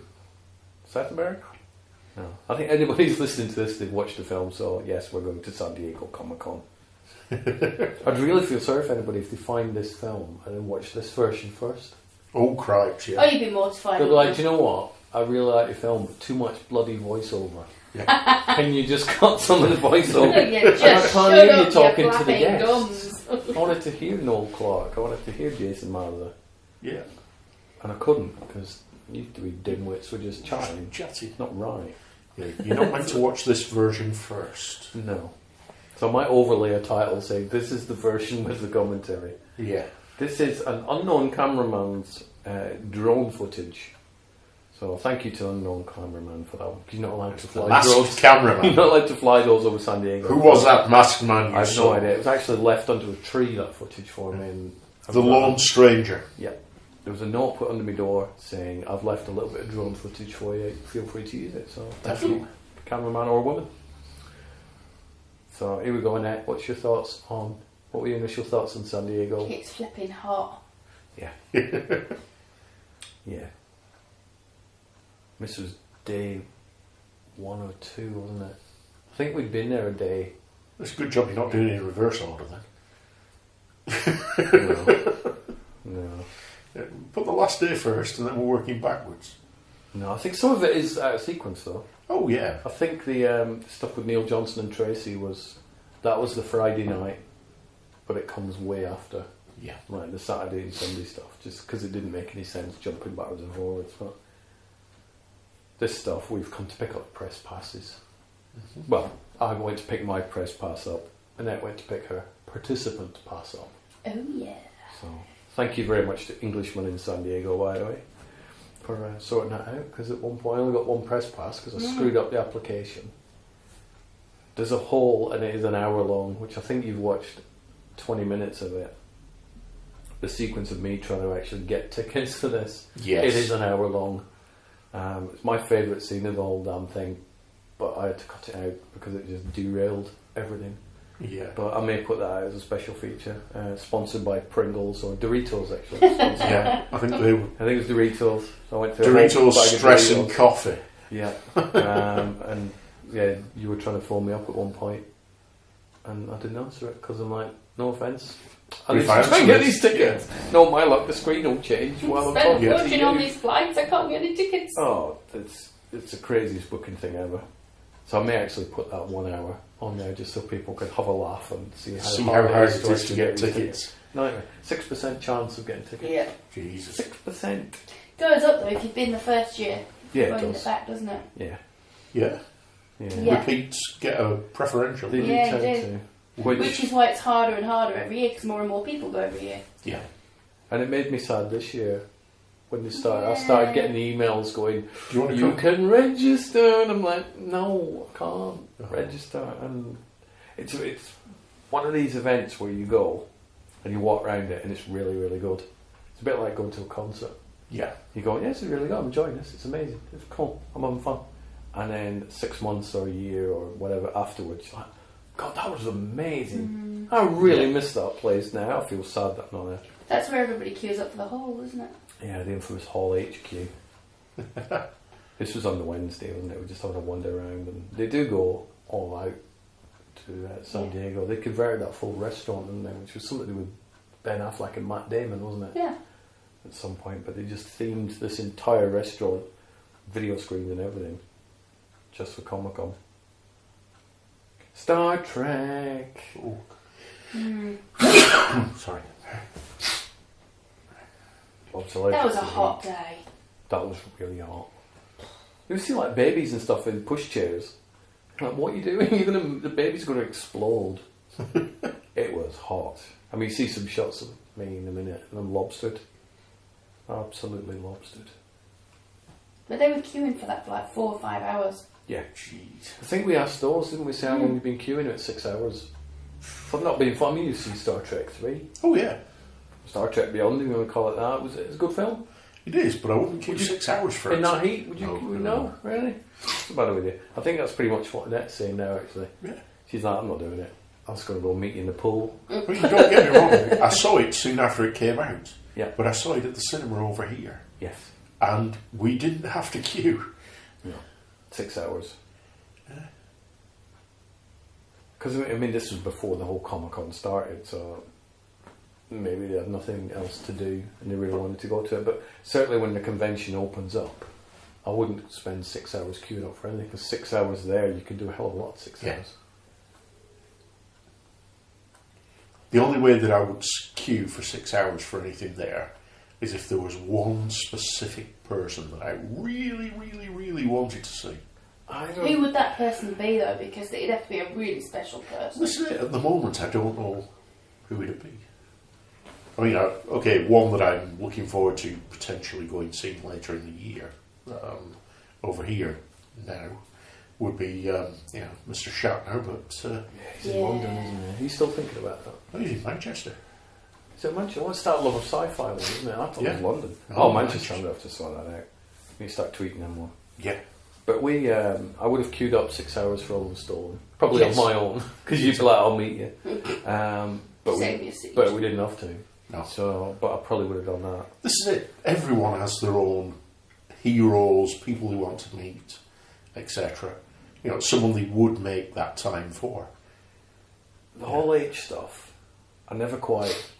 South America? No. I think anybody who's listening to this, they've watched the film, so yes, we're going to San Diego Comic Con. I'd really feel sorry for anybody if they find this film and then watch this version first. Oh, cripes, yeah. Oh, you'd be mortified. They'll be like, wouldn't do you know what? I really like your film, but too much bloody voiceover. Yeah. Can you just cut some of the voiceover? you? Yeah, And I just can't shut hear you up, talking you to the flapping guests. gums. I wanted to hear Noel Clark. I wanted to hear Jason Mather. Yeah. And I couldn't, because you three dimwits were just chatting. Chatty. Not right. Yeah, you're not meant to watch this version first. No. So I might overlay a title saying, this is the version with the commentary. Yeah. This is an unknown cameraman's drone footage. So thank you to unknown cameraman for that one. 'Cause you're not allowed to fly Masked drones. You're cameraman. not allowed to fly those over San Diego. Who was that masked man you I have saw? no idea. It was actually left under a tree, that footage for me. And The Lone Stranger. Yeah. There was a note put under my door saying, I've left a little bit of drone footage for you. Feel free to use it. So thank you, cameraman or woman. So here we go, Annette. What's your thoughts on What were your initial thoughts on San Diego? It's flipping hot. Yeah. Yeah. This was day 1 or 2, wasn't it? I think we'd been there a day. It's a good job you're not doing it in reverse order then. No. Yeah, put the last day first and then we're working backwards. No, I think some of it is out of sequence though. Oh yeah. I think the stuff with Neil Johnson and Tracy was the Friday night, but it comes way after. Yeah. Like the Saturday and Sunday stuff, just because it didn't make any sense jumping backwards and forwards. But this stuff, we've come to pick up press passes. Mm-hmm. Well, I went to pick my press pass up, Annette went to pick her participant pass up. Oh yeah. So thank you very much to Englishman in San Diego, by the way, for sorting that out, because at one point I only got one press pass because I screwed up the application. There's a hole and it is an hour long, which I think you've watched 20 minutes of it. The sequence of me trying to actually get tickets for this. Yes. It is an hour long. It's my favourite scene of the whole damn thing, but I had to cut it out because it just derailed everything. Yeah. But I may put that out as a special feature, sponsored by Pringles or Doritos actually. Yeah, I think they were. I think it was Doritos. So I went to Doritos, stress and coffee. Yeah. And yeah, you were trying to phone me up at one point, and I didn't answer it because I'm like, no offence. I need to try and get these tickets. Yeah. No, my luck, the screen will change while I'm talking to you. On these flights, I can't get any tickets. Oh, it's the craziest booking thing ever. So I may actually put that 1 hour on there just so people can have a laugh and see how hard it is to get tickets. Nightmare. 6% chance of getting tickets. Yeah. Jesus. 6%. Goes up though if you've been the first year. Yeah, it does. does. It back, doesn't it? Yeah. Yeah. Yeah. Repeats get a preferential. They do Yeah, tend you do. to. Which is why it's harder and harder every year because more and more people go every year. Yeah. And it made me sad this year when they started. I started getting emails going, you can register, and I'm like, no, I can't register. And it's one of these events where you go and you walk around it and it's really, really good. It's a bit like going to a concert. Yeah. You go, yes, it's really good, I'm enjoying this, it's amazing, it's cool, I'm having fun. And then 6 months or a year or whatever afterwards, you're like, God, that was amazing. I really miss that place now. I feel sad that I'm not there. That's where everybody queues up for the hall, isn't it? Yeah, the infamous Hall HQ. This was on the Wednesday, wasn't it? We just had a wander around, and they do go all out to San Diego. They converted that full restaurant, didn't they? Which was something to do with Ben Affleck and Matt Damon, wasn't it? Yeah. At some point, but they just themed this entire restaurant, video screens and everything, just for Comic-Con. Star Trek. Sorry. That was a hot day. That was really hot. You see like babies and stuff in pushchairs. Like, what are you doing? The baby's going to explode. It was hot. I mean, you see some shots of me in a minute, and I'm lobstered. Absolutely lobstered. But they were queuing for that for like 4 or 5 hours. Yeah, jeez. I think we asked those, didn't we? Say how long we've been queuing at 6 hours. I've not been fun. I mean, you've seen Star Trek 3. Oh yeah. Star Trek Beyond, if you want to call it that. It's a good film. It is, but I wouldn't queue 6 hours for it. In that heat, would you? No. Really? What's the matter with you? I think that's pretty much what Annette's saying now, actually. Yeah. She's like, I'm not doing it. I'm just going to go meet you in the pool. Well, you don't get me wrong. I saw it soon after it came out. Yeah. But I saw it at the cinema over here. Yes. And we didn't have to queue. No. 6 hours. Because, I mean, this was before the whole Comic-Con started, so maybe they had nothing else to do and they really wanted to go to it. But certainly when the convention opens up, I wouldn't spend 6 hours queuing up for anything, because 6 hours there, you can do a hell of a lot in 6 hours. The only way that I would queue for 6 hours for anything there is if there was one specific person that I really, really, really wanted to see. Who would that person be though? Because it'd have to be a really special person. Listen, at the moment I don't know who it'd be. I mean, okay, one that I'm looking forward to potentially going to see later in the year, over here now, would be Mr. Shatner, but he's in London, isn't he? He's still thinking about that. Oh, he's in Manchester. Is it Manchester? What's that Love of Sci-Fi one, isn't it? I thought it was London. Oh, Manchester. I'm going to have to sort that out. You start tweeting them more. Yeah. But I would have queued up 6 hours for Oliver Stone. Probably on my own, because you'd be like, I'll meet you. But Save your siege. but we didn't have to. No. So, but I probably would have done that. This is it. Everyone has their own heroes, people they want to meet, etc. You know, someone they would make that time for. The Hall H stuff, I never quite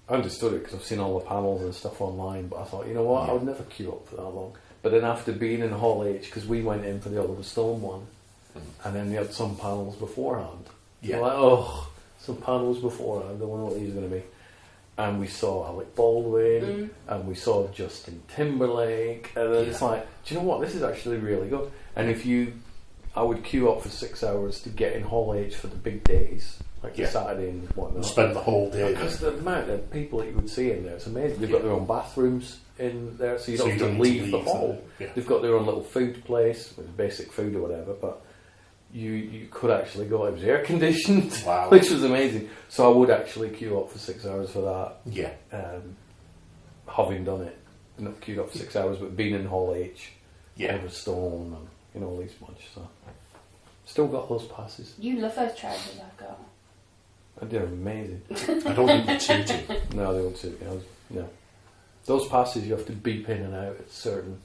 understood it because I've seen all the panels and stuff online, but I thought, you know what, I would never queue up for that long. But then after being in Hall H, because we went in for the Oliver Stone one, and then they had some panels beforehand. Yeah. You're like, oh, some panels beforehand, I don't know what these are going to be. And we saw Alec Baldwin, and we saw Justin Timberlake, and then it's like, do you know what, this is actually really good. And I would queue up for 6 hours to get in Hall H for the big days, like the Saturday and whatnot. And spend the whole day because the amount of people that you would see in there, it's amazing. They've got their own bathrooms in there, so you don't have to leave the hall. They've got their own little food place with basic food or whatever, but you could actually go. It was air conditioned, which was amazing. So I would actually queue up for 6 hours for that. Yeah. Having done it, not queued up for 6 hours, but being in Hall H, Oliver Stone, and all these bunch. So still got those passes. You love those trousers I've got. They're amazing. I don't think they're suiting. No, they don't suit me. No. Those passes you have to beep in and out at certain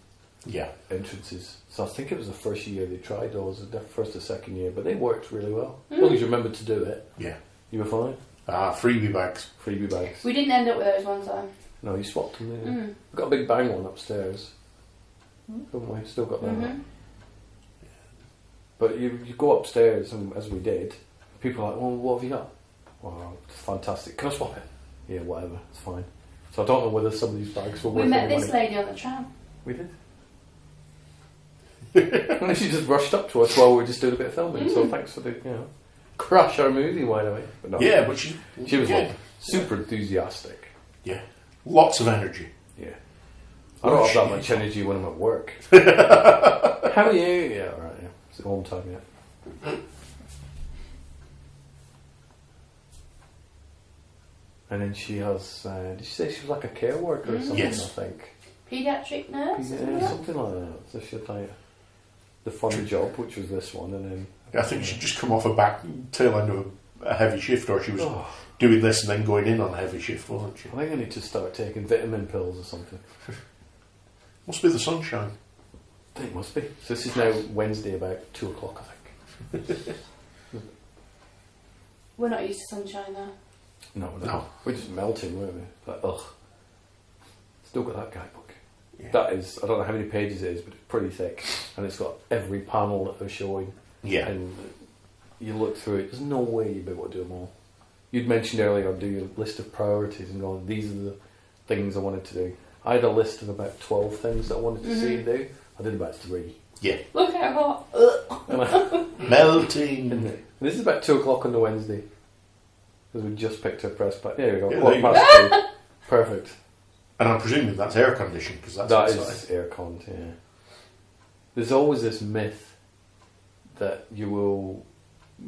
entrances. So I think it was the first year they tried those, the first or second year, but they worked really well. As long as you remembered to do it. Yeah. You were fine. Freebie bags. Freebie bags. We didn't end up with those one time. No, you swapped them, didn't you? We've got a big bang one upstairs. Haven't we? Still got that. But you go upstairs, and as we did, people are like, well, what have you got? Wow, it's fantastic. Can I swap it? Yeah, whatever, it's fine. So I don't know whether some of these bags were worth We met any this money. lady on the tram. We did. And she just rushed up to us while we were just doing a bit of filming. So thanks for the, crash our movie, by the way. But no, but she was like super enthusiastic. Yeah, lots of energy. Yeah, I don't have that much energy when I'm at work. How are you? Yeah, all right. Yeah, it's the home time yet. And then she has, did she say she was like a care worker or something, Yes. I think? Paediatric nurse? Yeah, something like that. So she had like the fun job, which was this one, and then... I think she'd just come off a tail end of a heavy shift, or she was doing this and then going in on a heavy shift, wasn't she? I think I need to start taking vitamin pills or something. Must be the sunshine. I think it must be. So this is now Wednesday about 2 o'clock, I think. We're not used to sunshine though. No, we're just melting, weren't we? Like, ugh. Still got that guidebook. Yeah. That is, I don't know how many pages it is, but it's pretty thick. And it's got every panel that they're showing. Yeah. And you look through it, there's no way you'd be able to do them all. You'd mentioned earlier, I'd do your list of priorities and go, these are the things I wanted to do. I had a list of about 12 things that I wanted to see and do. I did about 3. Yeah. Look how hot. Melting. And this is about 2 o'clock on the Wednesday. Because we just picked our press back. There we go. Yeah, Past 2. Perfect. And I'm presuming that's air conditioned, because that's That outside. is air-conned, yeah. There's always this myth that you will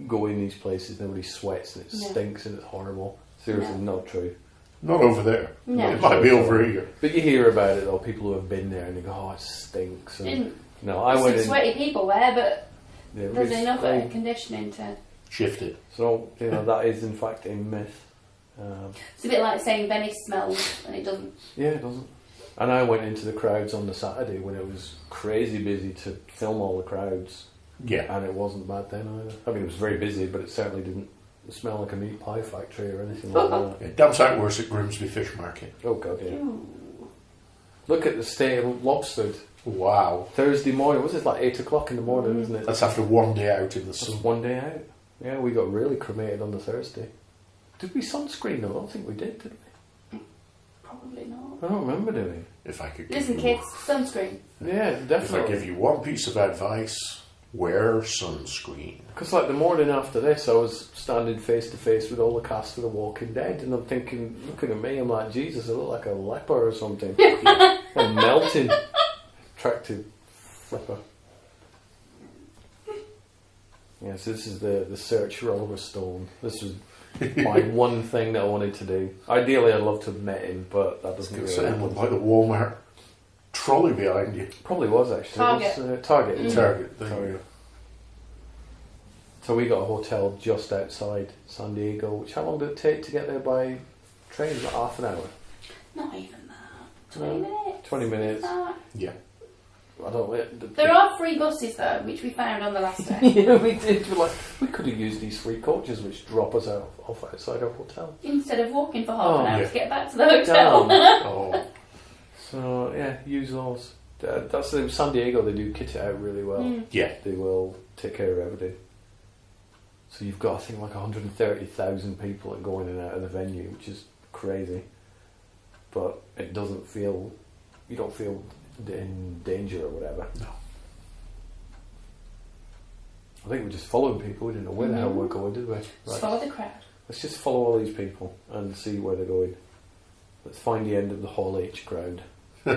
go in these places, nobody sweats and it stinks and it's horrible. Seriously, not true. Not over there. No. It might be over here. But you hear about it though, people who have been there and they go, oh, it stinks. And no, I There's went some in. sweaty people there, but Yeah, there's it's enough cold. air conditioning to... Shifted. So, that is in fact a myth. It's a bit like saying Venice smells, and it doesn't. Yeah, it doesn't. And I went into the crowds on the Saturday when it was crazy busy to film all the crowds. Yeah. And it wasn't bad then either. I mean, it was very busy, but it certainly didn't smell like a meat pie factory or anything like that. Yeah, damn sight worse at Grimsby Fish Market. Oh, God, yeah. Ooh. Look at the state of Lobstered. Wow. Thursday morning. What's it, like 8 o'clock in the morning, isn't it? That's after one day out in the That's sun. one day out. Yeah, we got really cremated on the Thursday. Did we sunscreen them? I don't think we did we? Probably not. I don't remember doing. If I could give Listen, you kids, sunscreen. Yeah, If I definitely. give you one piece of advice, wear sunscreen. Because like the morning after this, I was standing face to face with all the cast of The Walking Dead, and I'm thinking, looking at me, I'm like, Jesus, I look like a leper or something. I'm melting. Attractive flipper. Yeah, so this is the search for Oliver Stone. This was my one thing that I wanted to do. Ideally, I'd love to have met him, but that doesn't really It happen. looked like the Walmart trolley behind you. Probably was actually. Target. It was, Target. Target. There you Target. So we got a hotel just outside San Diego. Which, how long did it take to get there by train? About half an hour. Not even that. 20 minutes. 20 minutes. Yeah. I don't. There are free buses though, which we found on the last day. Yeah, we did. We're like, we could have used these free coaches which drop us off outside our hotel. Instead of walking for half an hour yeah. to get back to the hotel. Oh. So yeah, use those. That's in San Diego. They do kit it out really well. Yeah. They will take care of everything. So you've got, I think, like 130,000 people that go in and out of the venue, which is crazy. But it doesn't feel, you don't feel in danger or whatever. No. I think we're just following people. We didn't know where the hell we're going, did we? Just follow the crowd. Let's just follow all these people and see where they're going. Let's find the end of the Hall H crowd. So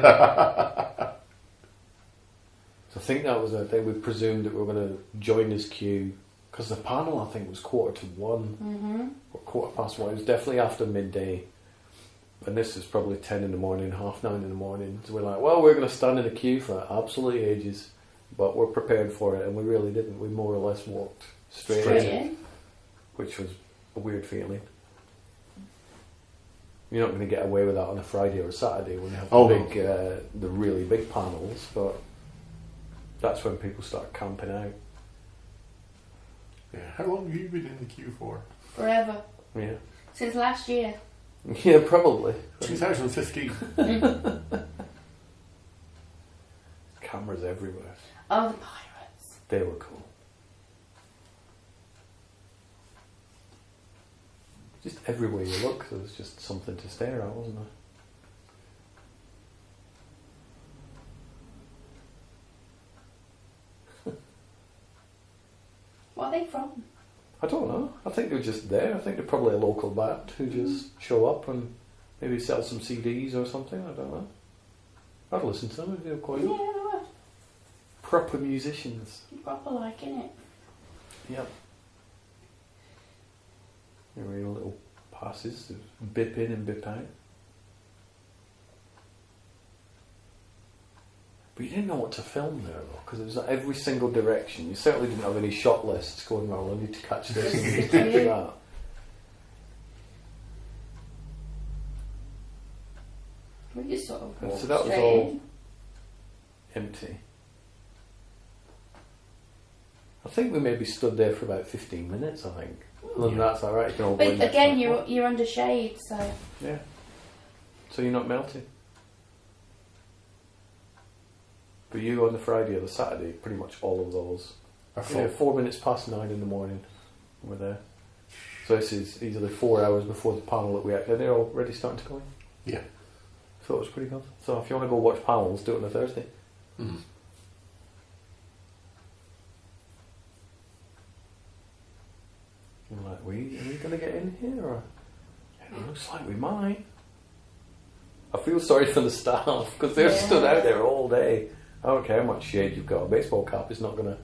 I think that was a thing. We presumed that we were going to join this queue because the panel, I think, was 1:45 or 1:15. It was definitely after midday. And this is probably 10 in the morning, 9:30 in the morning. So we're like, well, we're going to stand in a queue for absolutely ages. But we're prepared for it. And we really didn't. We more or less walked straight in. Which was a weird feeling. You're not going to get away with that on a Friday or a Saturday when you have the really big panels. But that's when people start camping out. Yeah. How long have you been in the queue for? Forever. Yeah. Since last year. Yeah, probably. 2015. Cameras everywhere. Oh, the pirates. They were cool. Just everywhere you look, there was just something to stare at, wasn't there? What are they from? I don't know. I think they're just there. I think they're probably a local band who just show up and maybe sell some CDs or something. I don't know. I'd listen to them. They're quite Yeah, proper musicians. proper like, innit? Yep. Real little passes, bip in and bip out. But you didn't know what to film there though, because it was like every single direction. You certainly didn't have any shot lists going, well, I need to catch this and I need to catch that. We just sort of And walked so that was straight all in. empty. I think we maybe stood there for about 15 minutes, I think. Other than that's alright, you can all go in But again, next you're under shade, so... Yeah. So you're not melting. But you on the Friday or the Saturday, pretty much all of those. Are full. 4 minutes past 9 in the morning, we're there. So this is easily 4 hours before the panel that we had. They're already starting to go in. Yeah. So it was pretty good. So if you want to go watch panels, do it on a Thursday. Mm. I'm like, are we going to get in here? Or it looks like we might. I feel sorry for the staff because they're stood out there all day. I don't care how much shade you've got. A baseball cap is not going to.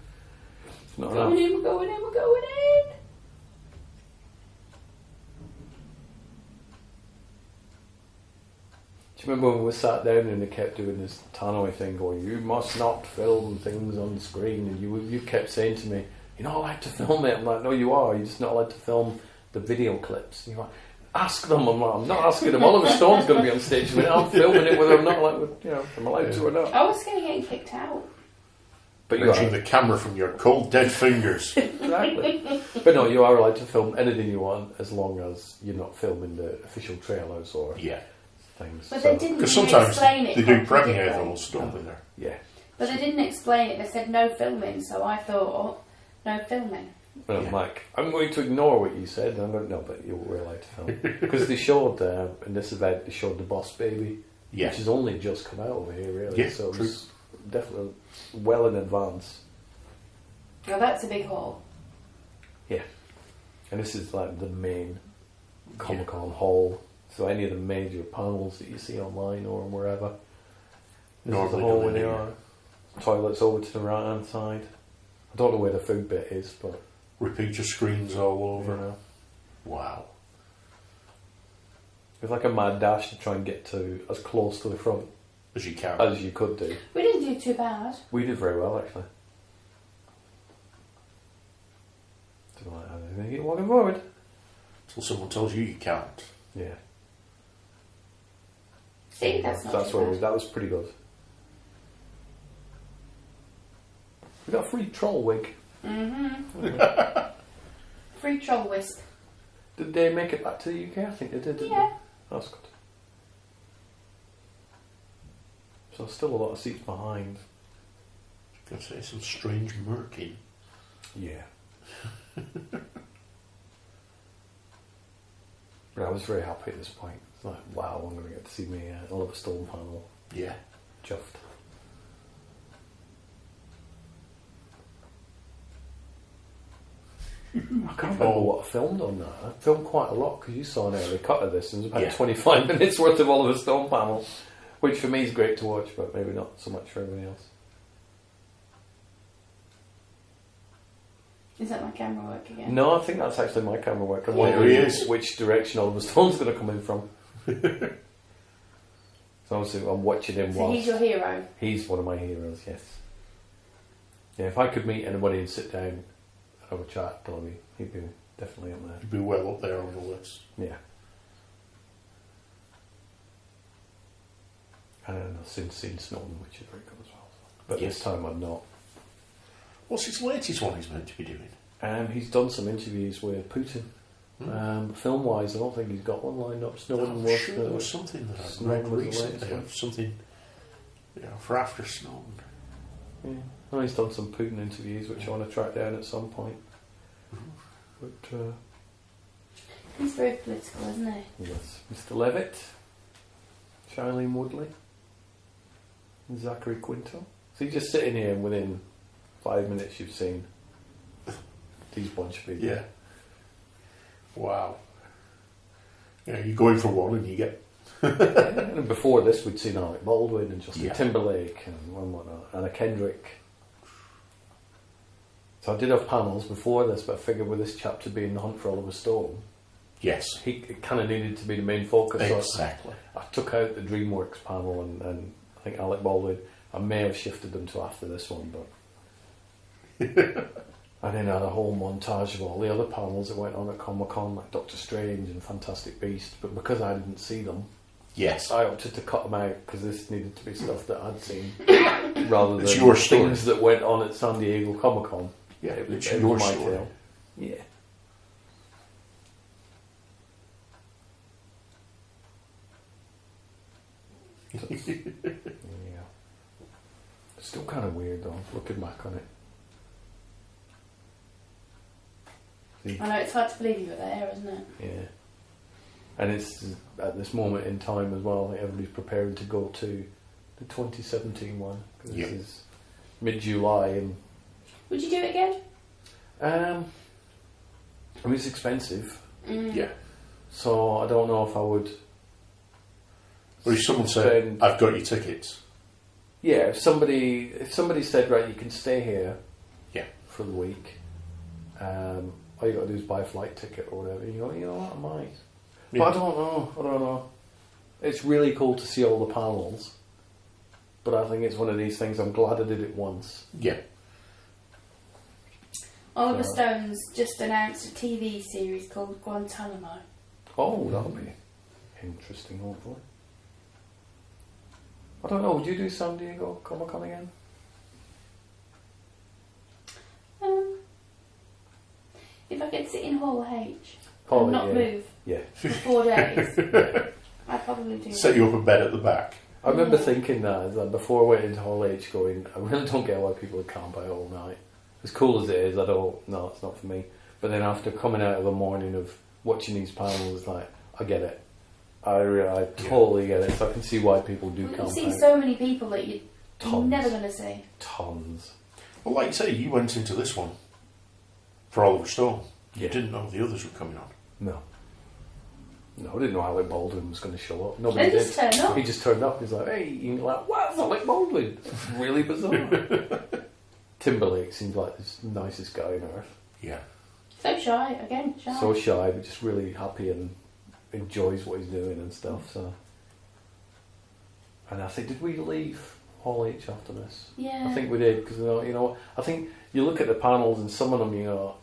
It's not enough. We're going in, we're going in! Do you remember when we sat down and they kept doing this tannoy thing going, you must not film things on the screen, and you kept saying to me, you're not allowed to film it. I'm like, no you are, you're just not allowed to film the video clips. And you're like, ask them. I'm like, I'm not asking them. Oliver Stone's going to be on stage with me. I'm filming it whether I'm not allowed, if I'm allowed to or not. I was scared of getting kicked out. But you Reaching are. the camera from your cold dead fingers. Exactly. But no, you are allowed to film anything you want as long as you're not filming the official trailers or things. But they didn't Because sometimes explain it they do properly, premiere did they? those, don't they? There. Yeah. But they didn't explain it. They said no filming, so I thought, no filming. But I'm like, I'm going to ignore what you said. And I'm going, no, but you were allowed to film. Because they showed, in this event, they showed The Boss Baby, Yeah. which has only just come out over here, really. Yeah, so it true. was definitely well in advance. Now that's a big hall. Yeah. And this is like the main Comic-Con hall. So any of the major panels that you see online or wherever. This is the Normally hall done where they in are. Toilets over to the right hand side. I don't know where the food bit is, but Repeater screens all over. know. Wow. It was like a mad dash to try and get to as close to the front As you can. as you could do. We didn't do too bad. We did very well, actually. Then you keep walking forward. Until someone tells you can't. Yeah. See, that's not too bad. That was pretty good. We got a free troll wig. Mm-hmm. Free troll wisp. Did they make it back to the UK? I think they did, didn't Yeah. they? That's good. So still a lot of seats behind. I can say some strange murking. Yeah. But I was very happy at this point. It's like, wow, I'm going to get to see me Oliver Stone panel. Yeah. Chuffed. I can't remember what I filmed on that. I filmed quite a lot because you saw an early cut of this and it was about 25 minutes worth of Oliver Stone panel, which for me is great to watch, but maybe not so much for everybody else. Is that my camera work again? No, I think that's actually my camera work. I'm Yeah, wondering he is. which direction Oliver Stone's going to come in from. So obviously I'm watching him So he's your hero? He's one of my heroes, yes. Yeah, if I could meet anybody and sit down and have a chat, probably he'd be definitely up there. He'd be well up there on the list. Yeah. And I've since seen Snowden, which is very good as well. But Yes. this time I'm not. What's his latest one he's meant to be doing? He's done some interviews with Putin. Film-wise, I don't think he's got one lined up. Snowden I'm was sure there was something that I Snowden read was the recently latest one. of something, for after Snowden. Yeah. Well, he's done some Putin interviews, which I want to track down at some point. But He's very political, isn't he? yes, Mr. Levitt, Shailene Woodley, and Zachary Quinto. So you're just sitting here, and within 5 minutes you've seen these bunch of people. Yeah. Wow. You go in for one and you get... And before this, we'd seen Alec Baldwin and Justin Yeah. Timberlake and whatnot, Anna Kendrick. So I did have panels before this, but I figured with this chapter being the hunt for Oliver Stone, Yes. it kind of needed to be the main focus. So Exactly. I took out the DreamWorks panel and I think Alec Baldwin. I may have shifted them to after this one, but and then I had a whole montage of all the other panels that went on at Comic-Con, like Doctor Strange and Fantastic Beasts. But because I didn't see them, Yes. I opted to cut them out because this needed to be stuff that I'd seen rather It's than your story. things that went on at San Diego Comic-Con. Yeah, It it's was your my story. tale. Yeah. Yeah. Still kind of weird though, looking back on it. See? I know, it's hard to believe you were there, isn't it? Yeah. And it's at this moment in time as well, I think everybody's preparing to go to the 2017 one. Because Yeah. this is mid-July and... Would you do it again? I mean, it's expensive. Yeah. So I don't know if I would... Or if someone said, I've got your tickets. Yeah, if somebody said, right, you can stay here for the week, all you got to do is buy a flight ticket or whatever, you go, you know what, I might. Yeah. But I don't know. It's really cool to see all the panels, but I think it's one of these things, I'm glad I did it once. Yeah. Oliver Stone's just announced a TV series called Guantanamo. Oh, that'll be interesting, hopefully. I don't know, would you do San Diego Comic-Con again? If I could sit in Hall H Hall and not H, move Yeah. for 4 days, I'd probably do Set that. you up a bed at the back. I remember thinking that before I went into Hall H going, I really don't get why people would camp out all night. As cool as it is, no, it's not for me. But then after coming out of the morning of watching these panels, like, I get it. I totally get it. So I can see why people do You camp see out. so many people that you're Tons. never going to see. Tons. Well, like you say, you went into this one for Oliver Stone. You Yeah. didn't know the others were coming on. No, I didn't know Alec Baldwin was going to show up. Nobody They did. just turn up. He just turned up. He's like, hey, and you're like, what's Alec Baldwin? It's really bizarre. Timberlake seems like the nicest guy on earth. Yeah. So shy, again, shy. So shy, but just really happy and enjoys what he's doing and stuff. So, and I think, did we leave Hall H after this? Yeah. I think we did because you know, I think you look at the panels and some of them, you know,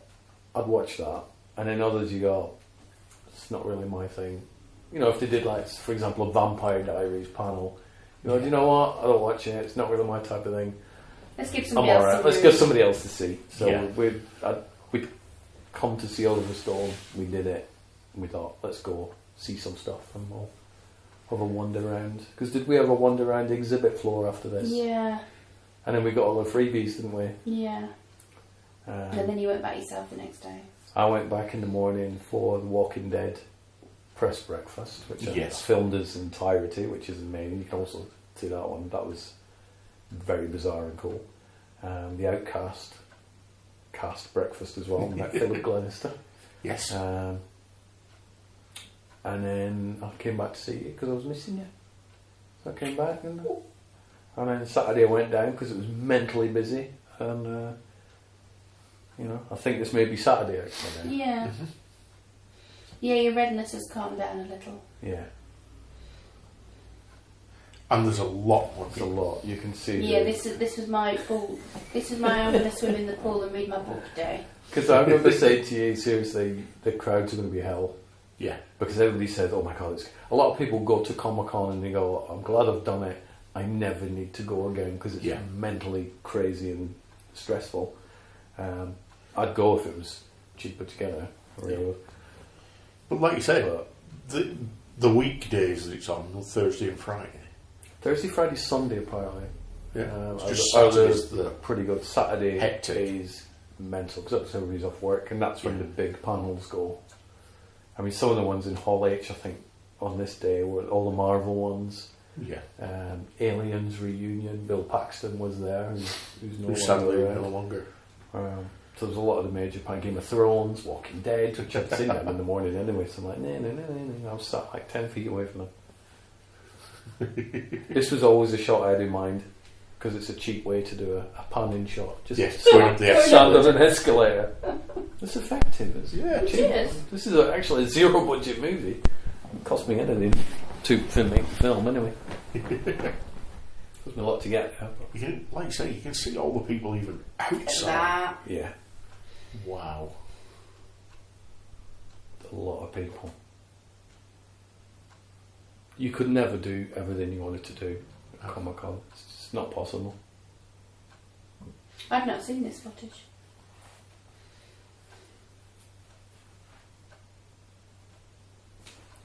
I'd watch that, And then others you go, it's not really my thing. You know, if they did like, for example, a Vampire Diaries panel, you know, do you know what? I don't watch it. It's not really my type of thing. Let's give I'm somebody else. alright. Let's give somebody else to see. So Yeah. we'd come to see Oliver Stone. We did it. We thought, let's go see some stuff and we'll have a wander around. Because did we have a wander around the exhibit floor after this? Yeah. And then we got all the freebies, didn't we? Yeah. And then you went back yourself the next day. I went back in the morning for the Walking Dead press breakfast, which I Yes. filmed its entirety, which is amazing. You can also see that one. That was very bizarre and cool. The Outcast cast breakfast as well. Met Philip Glenister. Yes. And then I came back to see you because I was missing you. So I came back and then Saturday I went down because it was mentally busy and you know, I think this may be Saturday actually now. Yeah. Mm-hmm. Yeah, your redness has calmed down a little. Yeah. And there's a lot more It's a people. lot. You can see. Yeah, this was my pool. This was my I'm going to swim in the pool and read my book day. Because I remember saying to you, seriously, the crowds are going to be hell. Yeah. Because everybody says, oh my god, a lot of people go to Comic-Con and they go, I'm glad I've done it. I never need to go again because it's mentally crazy and stressful. I'd go if it was cheaper to get there. Really. But like you say, But the weekdays that it's on Thursday and Friday. Thursday, Friday, Sunday apparently. Yeah. It's Are just the- are Saturdays the pretty good. Saturday hectic. is mental because everybody's off work and that's when Yeah. the big panels go. I mean, some of the ones in Hall H, I think, on this day were all the Marvel ones. Yeah. Aliens reunion. Bill Paxton was there, who's no Sadly longer no around. longer. So there's a lot of the major Game of Thrones, Walking Dead, which I'd seen them in the morning anyway. So I'm like, no. I was sat like 10 feet away from them. This was always a shot I had in mind because it's a cheap way to do a panning shot. Just Going up the stand on escalator. an escalator. It's effective. It's cheap. It is. This is actually a zero budget movie. It cost me anything to make the film anyway. Cost me a lot to get there. But You can, like you say, you can see all the people even outside. That. yeah, Wow. a lot of people. You could never do everything you wanted to do at Comic-Con. It's just not possible. I've not seen this footage.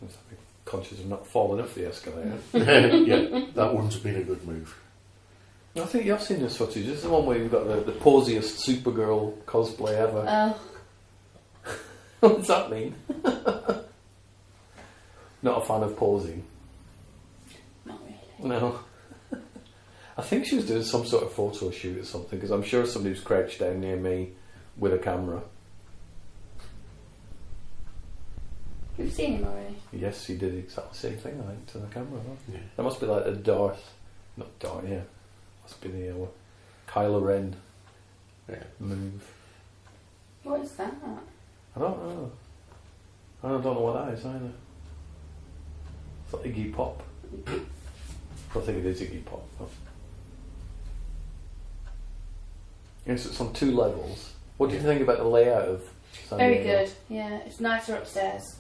I'm conscious of not falling off the escalator. Yeah, that wouldn't have been a good move. I think you have seen this footage. This is the one where you've got the posiest Supergirl cosplay ever. Oh, What does that mean? Not a fan of posing. not really. No. I think she was doing some sort of photo shoot or something because I'm sure somebody was crouched down near me with a camera. You've seen him already. Yes, he did exactly the same thing, I think, to the camera. Huh? Yeah. That must be like the Darth. Not Darth, yeah. Must be the Kylo Ren move. What is that? I don't know. I don't know what that is either. It's like Iggy Pop. I don't think it is Iggy Pop. But. Yes, it's on 2 levels. What do you think about the layout of San Very Diego? good. Yeah, it's nicer upstairs.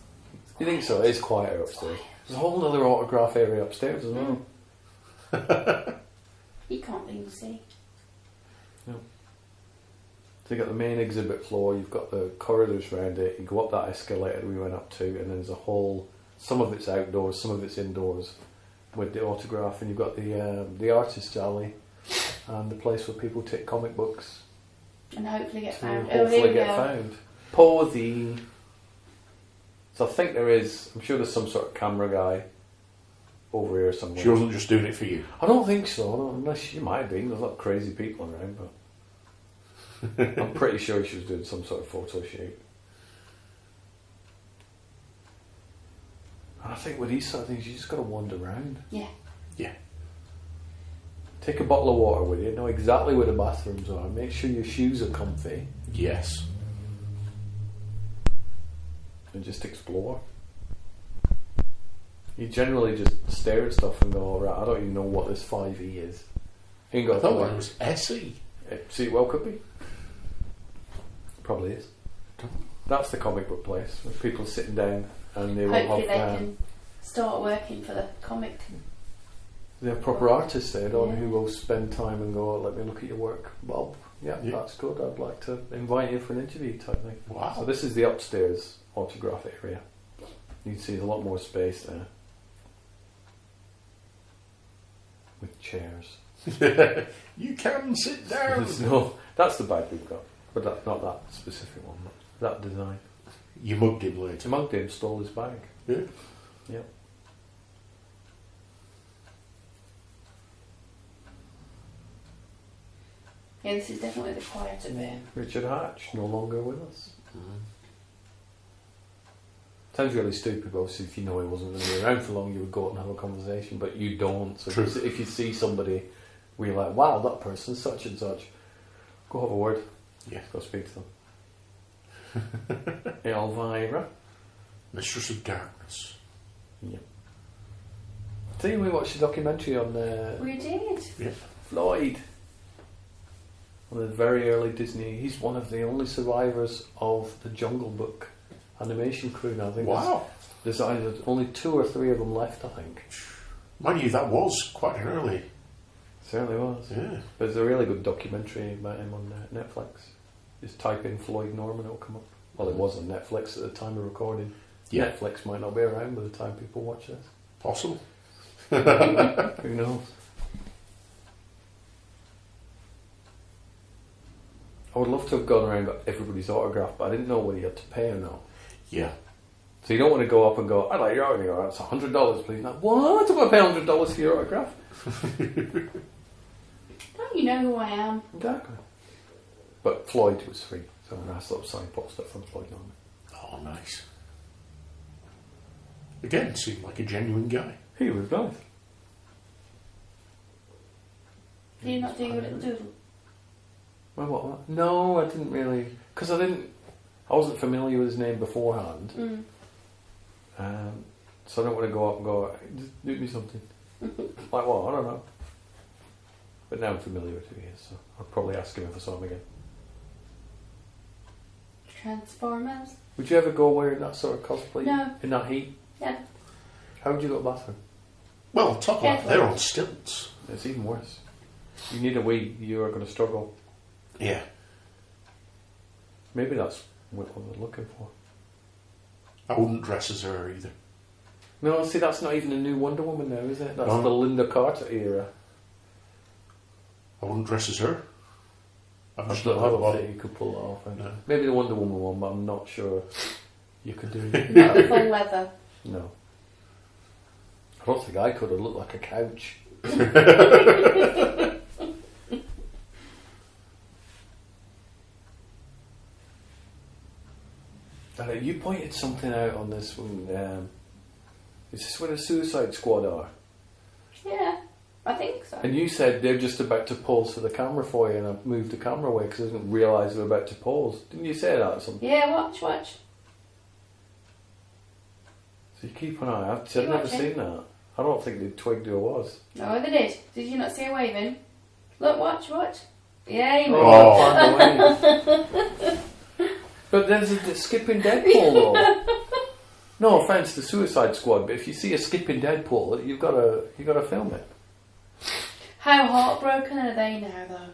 Do you think so? It is quieter upstairs. There's a whole other autograph area upstairs as well. You can't even see. So you've got the main exhibit floor, you've got the corridors around it, you go up that escalator we went up to, and then there's a whole, some of it's outdoors, some of it's indoors, with the autograph, and you've got the artist's alley, and the place where people take comic books And hopefully get to found. hopefully Here we get go. found. Posey. So I think there is, I'm sure there's some sort of camera guy over here somewhere. She wasn't just doing it for you. I don't think so, unless she might have been, there's a lot of crazy people around, but I'm pretty sure she was doing some sort of photo shoot. And I think with these sort of things, you just got to wander around. Yeah. Yeah. Take a bottle of water with you, know exactly where the bathrooms are, make sure your shoes are comfy, Yes. and just explore. You generally just stare at stuff and go, alright, I don't even know what this 5e is. You can go, I thought that was SE. See, well, could be. Probably is. That's the comic book place where people are sitting down and they will Hopefully have. they can start working for the comic. They have proper artists there, don't they, who will spend time and go, let me look at your work, Bob. Yeah, that's good. I'd like to invite you for an interview type thing. Wow. So this is the upstairs autograph area. You can see there's a lot more space there. With chairs. You can sit down. No, that's the bag we've got. But that's not that specific one. That design. You mugged him later. Mugged him, stole his bag. Yeah. Yeah. Yeah, this is definitely the quieter bit. Richard Hatch, no longer with us. Sounds really stupid, but obviously if you know he wasn't going to be around for long, you would go out and have a conversation, but you don't. So if you see somebody where you're like, wow, that person's such and such, go have a word. Yeah. Go speak to them. Elvira. Mistress of Darkness. Yeah. Tell you we watched a documentary on We did. Yeah. Floyd. On the very early Disney. He's one of the only survivors of the Jungle Book animation crew now. I think Wow. there's either only 2 or 3 of them left, I think. Mind you, that was quite early. Certainly was. Yeah. But there's a really good documentary about him on Netflix. Just type in Floyd Norman, it'll come up. Well, it was on Netflix at the time of recording. Yeah. Netflix might not be around by the time people watch this. Possible. Who knows? I would love to have gone around and got everybody's autograph, but I didn't know whether you had to pay or not. Yeah. So you don't want to go up and go, I'd like your autograph, that's $100 please. Like, what? I'm going to pay $100 for your autograph? Don't you know who I am? Exactly. But Floyd was free, so a nice little sign poster from Floyd Norman. Oh, nice. Again, seemed like a genuine guy. He was nice. Did you not do your little doodle? Well, what? No, I didn't really, because I wasn't familiar with his name beforehand. So I don't want to go up and go, just do me something. Like what? I don't know. But now I'm familiar with who he is, so I'll probably ask him if I saw him again. Transformers? Would you ever go wearing that sort of cosplay? No. In that heat? Yeah. How would you go to the bathroom? Well, on top of that, they're on stilts. It's even worse. You need a wee, you are going to struggle. Yeah. Maybe that's what we're looking for. I wouldn't dress as her either. No, see, that's not even a new Wonder Woman now, is it? That's No. the Linda Carter era. I wouldn't dress as her. I don't think you could pull that off. No. Maybe the Wonder Woman one, but I'm not sure you could do it. Not full leather. No. I don't think I could have looked like a couch. You pointed something out on this one. Is this where the Suicide Squad are? Yeah, I think so. And you said they're just about to pause for the camera for you, and I've moved the camera away because I didn't realise they were about to pause. Didn't you say that or something? Yeah, watch. So you keep an eye out. I've never seen that. I don't think they twigged who it was. No, they did. Did you not see her waving? Look, watch. Yeah, you But there's a skipping Deadpool though. No offence to Suicide Squad, but if you see a skipping Deadpool, you've got to film it. How heartbroken are they now, though?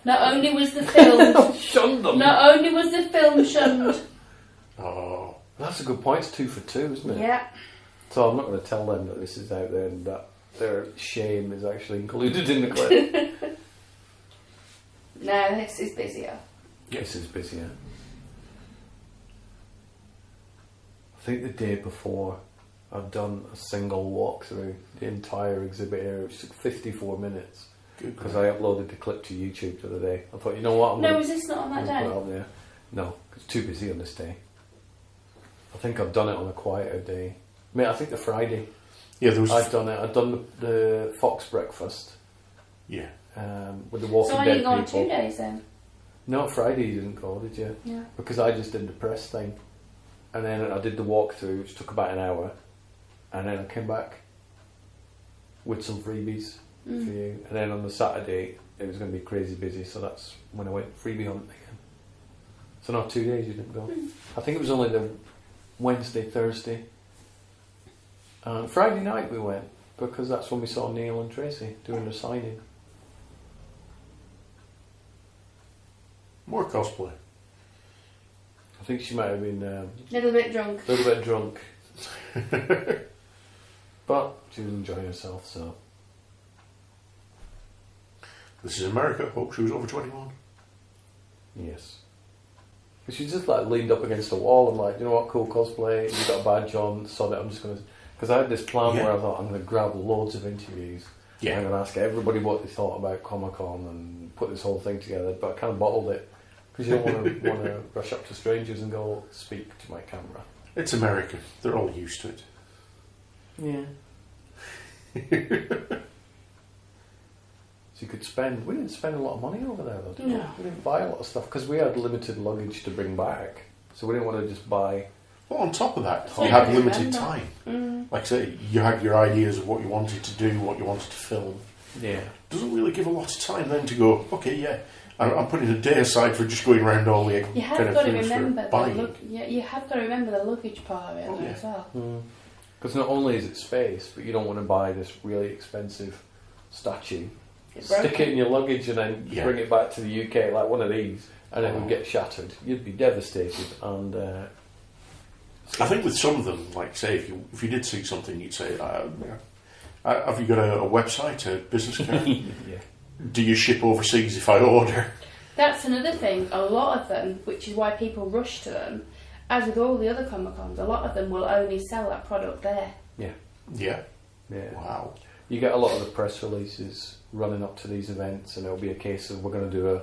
Not only was the film shunned them. Not only was the film shunned. Oh, that's a good point. It's 2 for 2, isn't it? Yeah. So I'm not going to tell them that this is out there and that their shame is actually included in the clip. No, this is busier. This is busier. I think the day before I've done a single walkthrough the entire exhibit area, which took 54 minutes because I uploaded the clip to YouTube the other day. I thought, you know what? Was this not on that day? Put it up there. No, it's too busy on this day. I think I've done it on a quieter day. I think the Friday. Yeah, there was. I've done it. I've done the Fox breakfast. Yeah. With the Walking so Dead you gone people. 2 days then? No, Friday you didn't go, did you? Yeah. Because I just did the press thing. And then I did the walkthrough, which took about an hour. And then I came back with some freebies for you. And then on the Saturday, it was going to be crazy busy, so that's when I went freebie hunting again. So not 2 days you didn't go. I think it was only the Wednesday, Thursday. And Friday night we went, because that's when we saw Neil and Tracy doing the signing. More cosplay. I think she might have been A little bit drunk. a little bit drunk. But she was enjoying herself, so. This is America. Hope she was over 21. Yes. But she just like leaned up against the wall and like, you know what, cool cosplay, you got a badge on, so that I'm just going to... Because I had this plan where I thought I'm going to grab loads of interviews. Yeah. I'm going to ask everybody what they thought about Comic-Con and put this whole thing together, but I kind of bottled it. Because you don't want to rush up to strangers and go, speak to my camera. It's America. They're all used to it. Yeah. So you could spend... We didn't spend a lot of money over there, though, did we? No. We didn't buy a lot of stuff because we had limited luggage to bring back. So we didn't want to just buy... Well, on top of that, So you had I limited remember. time. Like I say, you had your ideas of what you wanted to do, what you wanted to film. Yeah. Doesn't really give a lot of time then to go, okay, yeah, I'm putting a day aside for just going around all the You have kind of got to things remember for buying. you have got to remember the luggage part of it Oh, yeah. as well. Because not only is it space, but you don't want to buy this really expensive statue, It's stick broken. it in your luggage and then Yeah. bring it back to the UK like one of these, and it would get shattered. You'd be devastated. And I think with some of them, like say, if you did see something, you'd say, have you got a website, a business card? yeah. Do you ship overseas if I order? That's another thing. A lot of them, which is why people rush to them, as with all the other Comic-Cons, a lot of them will only sell that product there. Yeah. Yeah. Yeah. Wow. You get a lot of the press releases running up to these events, and it'll be a case of we're going to do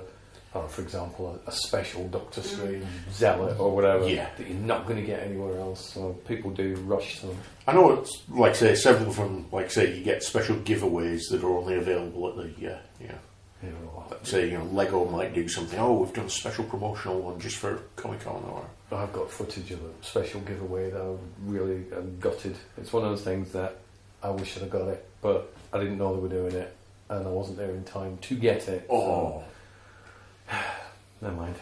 for example, a special Doctor Strange Zealot or whatever Yeah. that you're not going to get anywhere else. So people do rush to them. I know it's, like say, several of them, like say, you get special giveaways that are only available at the, You know, like say, Lego might do something, we've done a special promotional one just for Comic-Con or... I've got footage of a special giveaway that I really am gutted. It's one of those things that I wish I'd have got it, but I didn't know they were doing it, and I wasn't there in time to get it. Oh. So, never mind.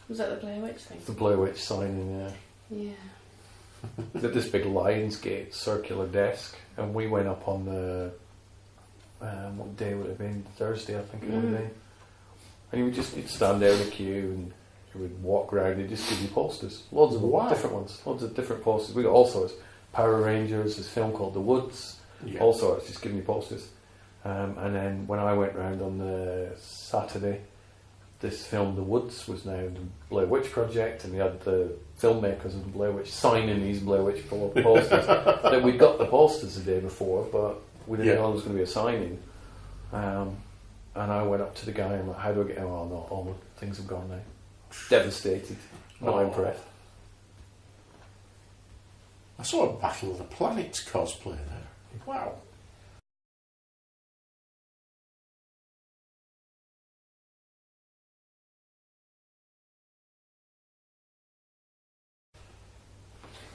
Was that the Blair Witch thing? It's the Blair Witch signing, Yeah. They had this big Lionsgate circular desk, and we went up on the... what day would it have been? Thursday, I think it would have been. And you'd stand there in a queue, and you would walk around and just give you posters. Loads of different ones. Loads of different posters. We got all sorts. Power Rangers, this film called The Woods. Yeah. All sorts, just giving you posters. And then when I went round on the Saturday, this film The Woods was now the Blair Witch Project, and we had the filmmakers of the Blair Witch signing these Blair Witch posters. That we got the posters the day before, but we didn't know there was going to be a signing. And I went up to the guy and like, how do I get... Oh no, all the things have gone now. Devastated. Not impressed. I saw a Battle of the Planets cosplay there. Wow.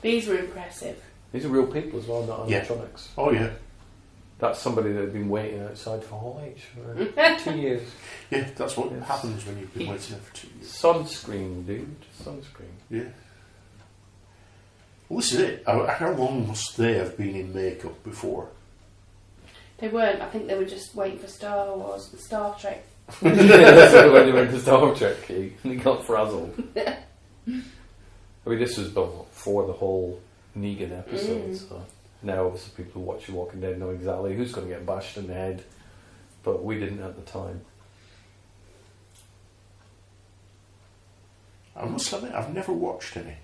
These were impressive. These are real people as well, not Yeah. animatronics. Oh yeah. That's somebody that had been waiting outside for Hall H for 2 years. Yeah, that's what Yes. happens when you've been waiting there for 2 years. Sunscreen, dude. Sunscreen. Yeah. Well, this is it. How long must they have been in makeup before? They weren't. I think they were just waiting for Star Wars and Star Trek. So when they went to Star Trek, he got frazzled. I mean, this was before the whole Negan episode, so now obviously people who watch The Walking Dead know exactly who's going to get bashed in the head, but we didn't at the time. I must admit, I've never watched any.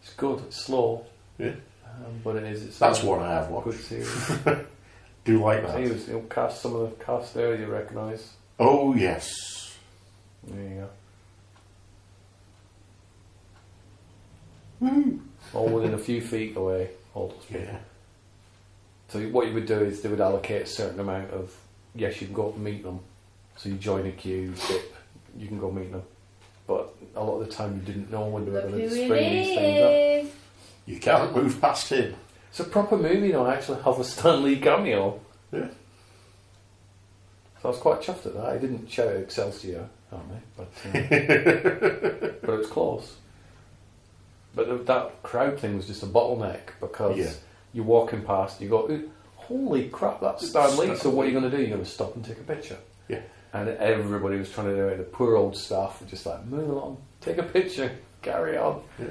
It's good, it's slow, Yeah. but it is. It's That's what I have watched. good series. Do like that. He'll cast some of the cast there you recognise. Oh, yes. There you go. Woo. All within a few feet away, all those people. Yeah. So what you would do is they would allocate a certain amount of, yes, you can go up and meet them. So you join a queue, dip, you can go meet them. But a lot of the time you didn't know when they were Look going who to it spring these things up. is. You can't move past him. It's a proper movie, though. I actually have a Stan Lee cameo. Yeah. So I was quite chuffed at that. I didn't shout Excelsior at me, but it was close. But that crowd thing was just a bottleneck because you're walking past, you go, holy crap, that's Stan Lee. So what are you going to do? You're going to stop and take a picture. Yeah. And everybody was trying to do it. The poor old staff were just like, move along, take a picture, carry on. Yeah.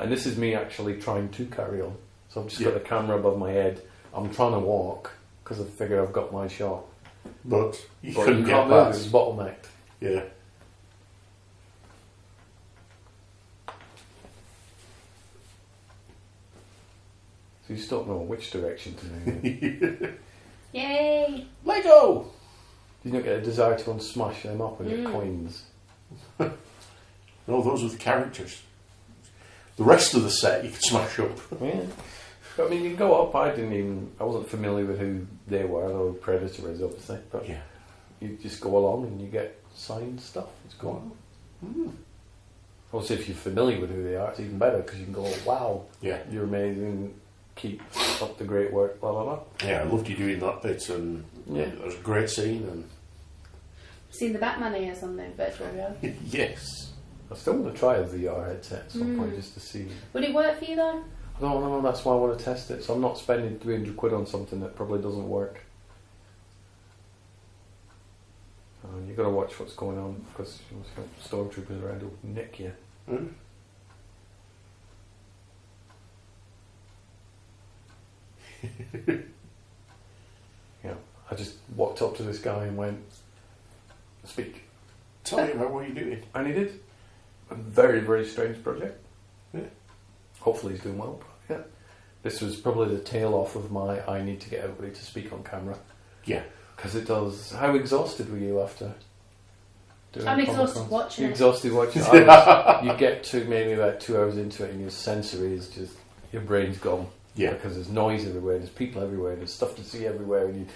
And this is me actually trying to carry on. So I've just got the camera above my head. I'm trying to walk because I figure I've got my shot. But you But couldn't you get can't move, past. it's bottlenecked. Yeah. So you still don't know which direction to move. Yay! Lego! You don't get a desire to go and smash them up and get coins. No, those are the characters. The rest of the set you could smash up. Yeah. But, I mean, you can go up. I wasn't familiar with who they were, though Predator is obviously. But Yeah. you just go along and you get signed stuff. It's gone. Also, if you're familiar with who they are, it's even better because you can go, wow, Yeah. you're amazing, keep up the great work, blah, blah, blah. Yeah, I loved you doing that bit, and it was a great scene. And Seen the Batman ears on the virtual reality. yes. I still want to try a VR headset at some point just to see. Would it work for you though? I don't know, that's why I want to test it. So I'm not spending 300 quid on something that probably doesn't work. You've got to watch what's going on because stormtroopers around will nick you. Yeah, I just walked up to this guy and went, speak. Tell me about what you're doing. And he did. A very, very strange project. Yeah. Hopefully he's doing well. But yeah. This was probably the tail off of my I need to get everybody to speak on camera. Yeah. Because it does. How exhausted were you after doing I'm Comic-Con? exhausted watching You're it. exhausted watching it. You get to maybe about 2 hours into it and your sensory is just, your brain's gone. Yeah. Because there's noise everywhere, there's people everywhere, there's stuff to see everywhere, and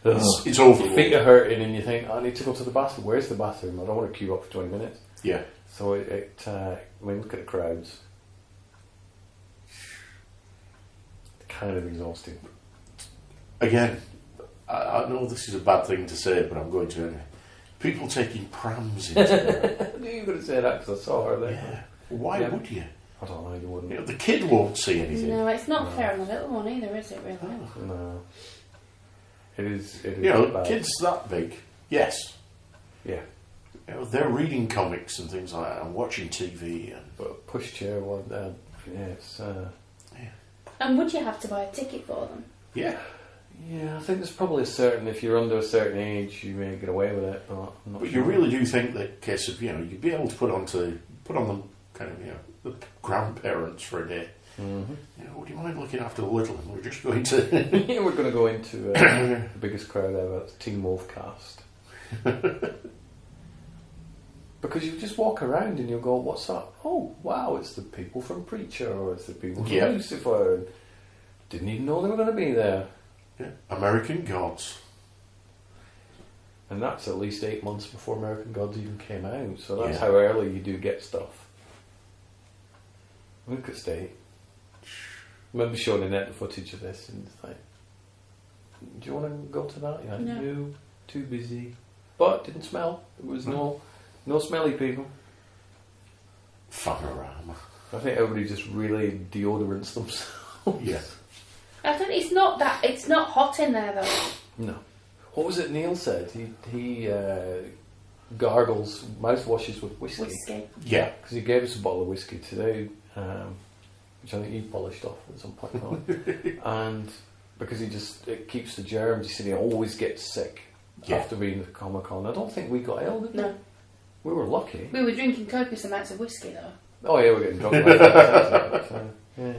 It's your overload. feet are hurting and you think, I need to go to the bathroom. Where's the bathroom? I don't want to queue up for 20 minutes. Yeah. So look at the crowds. Kind of exhausting. Again, I know this is a bad thing to say, but I'm going to anyway. People taking prams into there. I knew you were going to say that because I saw her there. Yeah. Why would you? I don't know, you wouldn't. You know, the kid won't see anything. No, it's not fair on the little one either, is it really? No. It is You know, bad. kids that big, yes. Yeah. You know, they're reading comics and things like that and watching TV. And But pushchair one, it's... And would you have to buy a ticket for them? yeah. Yeah, I think there's probably a certain, if you're under a certain age, you may get away with it, but I'm not But sure. you really do think that case of, you know, you'd be able to put on them kind of, you know, the grandparents for a day. Mm-hmm. You know, would you mind looking after the little one? We're just going to... Yeah, we're going to go into the biggest crowd ever, it's Teen Wolf Cast. Because you just walk around and you'll go, what's that? Oh, wow, it's the people from Preacher, or it's the people from Lucifer. And didn't even know they were going to be there. Yeah. American Gods. And that's at least 8 months before American Gods even came out, so that's Yeah. how early you do get stuff. Look at State. I remember showing Annette the footage of this, and it's like, do you want to go to that? You're like, no, too busy. But it didn't smell. There was no smelly people. Funorama. I think everybody just really deodorants themselves. Yeah. I think it's not hot in there though. No. What was it Neil said? He gargles, mouthwashes with whiskey. Yeah. Because he gave us a bottle of whiskey today, which I think he polished off at some point. And because it keeps the germs, he said he always gets sick after being at Comic-Con. I don't think we got ill, did we? No. We were lucky. We were drinking copious amounts of whiskey though. Oh yeah, we're getting drunk. Like that. So, yeah.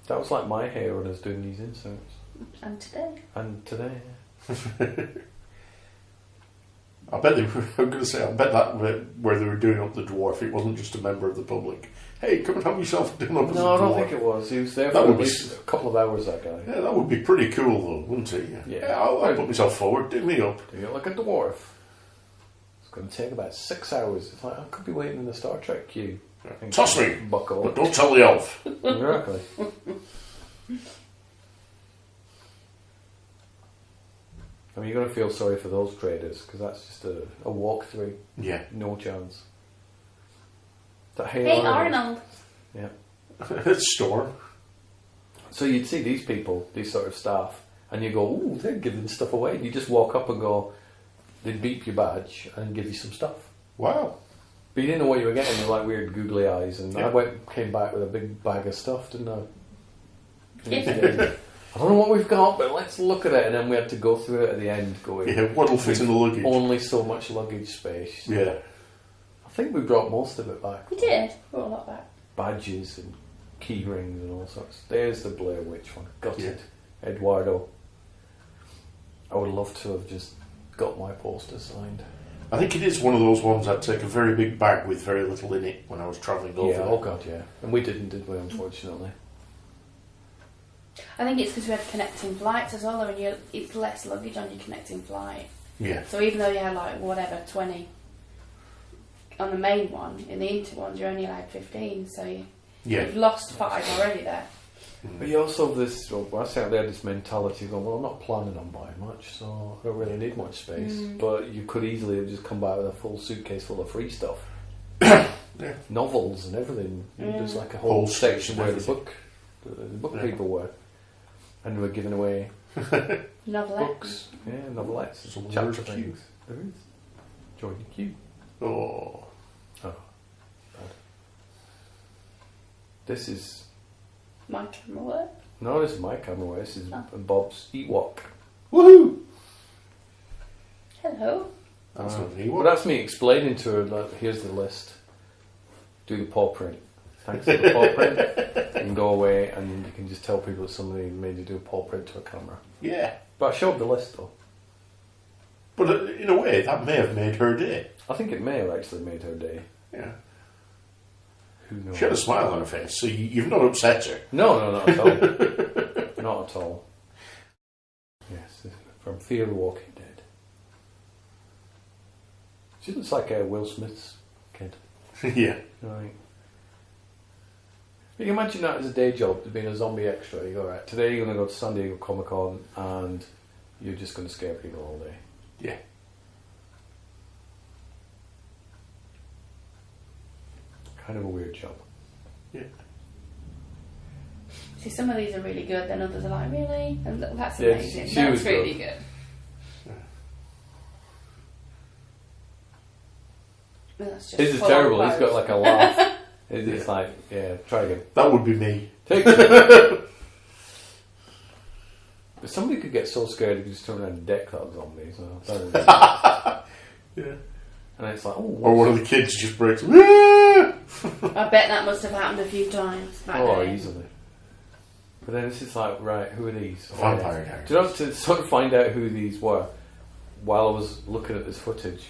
That was like my hair when I was doing these inserts. And today. And today. I bet they were, I'm going to say, I bet that where they were doing up the dwarf, it wasn't just a member of the public. Hey, come and have yourself doing up as a dwarf. No, I don't think it was. He was there for at least a couple of hours, that guy. Yeah, that would be pretty cool though, wouldn't it? Yeah, I'll put myself forward, do me up. Do you look like a dwarf? It's going to take about 6 hours. It's like, I could be waiting in the Star Trek queue. Toss me, buckle. but don't tell the elf. Exactly. I mean, you're going to feel sorry for those traders because that's just a walkthrough. Yeah. No chance. Hey, Arnold. Yeah. Storm. So you'd see these people, these sort of staff, and you go, ooh, they're giving stuff away. And you just walk up and go, they'd beep your badge and give you some stuff. Wow. But you didn't know what you were getting. You were like weird googly eyes. And Yeah. I came back with a big bag of stuff, didn't I? Yeah. I don't know what we've got, but let's look at it. And then we had to go through it at the end going, Yeah, what'll fit in the luggage? only so much luggage space. Yeah. I think we brought most of it back. We did. Brought a lot back. Badges and key rings and all sorts. There's the Blair Witch one. Got Yeah. it. Eduardo. I would love to have just got my poster signed. I think it is one of those ones I'd take a very big bag with very little in it when I was travelling over Yeah, there. oh god, yeah. And we didn't, did we, unfortunately? I think it's because we had connecting flights as well, and it's less luggage on your connecting flight. Yeah. So even though you had like whatever 20 on the main one, in the inter ones you're only allowed 15. So you've lost 5 already there. But you also have this, well, I certainly had this mentality going, well, I'm not planning on buying much, so I don't really need much space. But you could easily have just come back with a full suitcase full of free stuff. Yeah. Novels and everything. There's like a whole Holsters section and where everything. the book people were. And we were giving away Novelette. books. Yeah, novelettes. Some Chapter words things. queue. There is. Join the queue. Oh. Oh, bad. This is... My camerawork. No, this is my camera. This is Bob's Ewok. Woohoo! Hello. That's not an Well, Ewok. that's me explaining to her, like, here's the list. Do the paw print. Thanks for the paw print. You can go away and you can just tell people that somebody made you do a paw print to a camera. Yeah. But I showed the list though. But in a way, that may have made her day. I think it may have actually made her day. Yeah. Who knows? She had a smile on her face, so you've not upset her. No, not at all. Not at all. Yes, from Fear of the Walking Dead. She looks like Will Smith's kid. Yeah. Right. But you imagine that as a day job, to being a zombie extra. You go, right, today you're going to go to San Diego Comic Con and you're just going to scare people all day. Yeah. Kind of a weird job. Yeah. See, some of these are really good, then others are like, really? And that's Yeah, amazing. she That's was really good. good. And that's just His is full terrible. on He's got quotes. like a laugh. It's like, yeah, try again. That would be me. Take two. But somebody could get so scared they could just turn around and deck that zombie. So that would be Yeah. and it's like, oh, Or one of the kids just breaks. "Ah!" I bet that must have happened a few times back oh, then. easily. But then it's just like, right, who are these? Vampire Do you know, to sort of find out who these were while I was looking at this footage,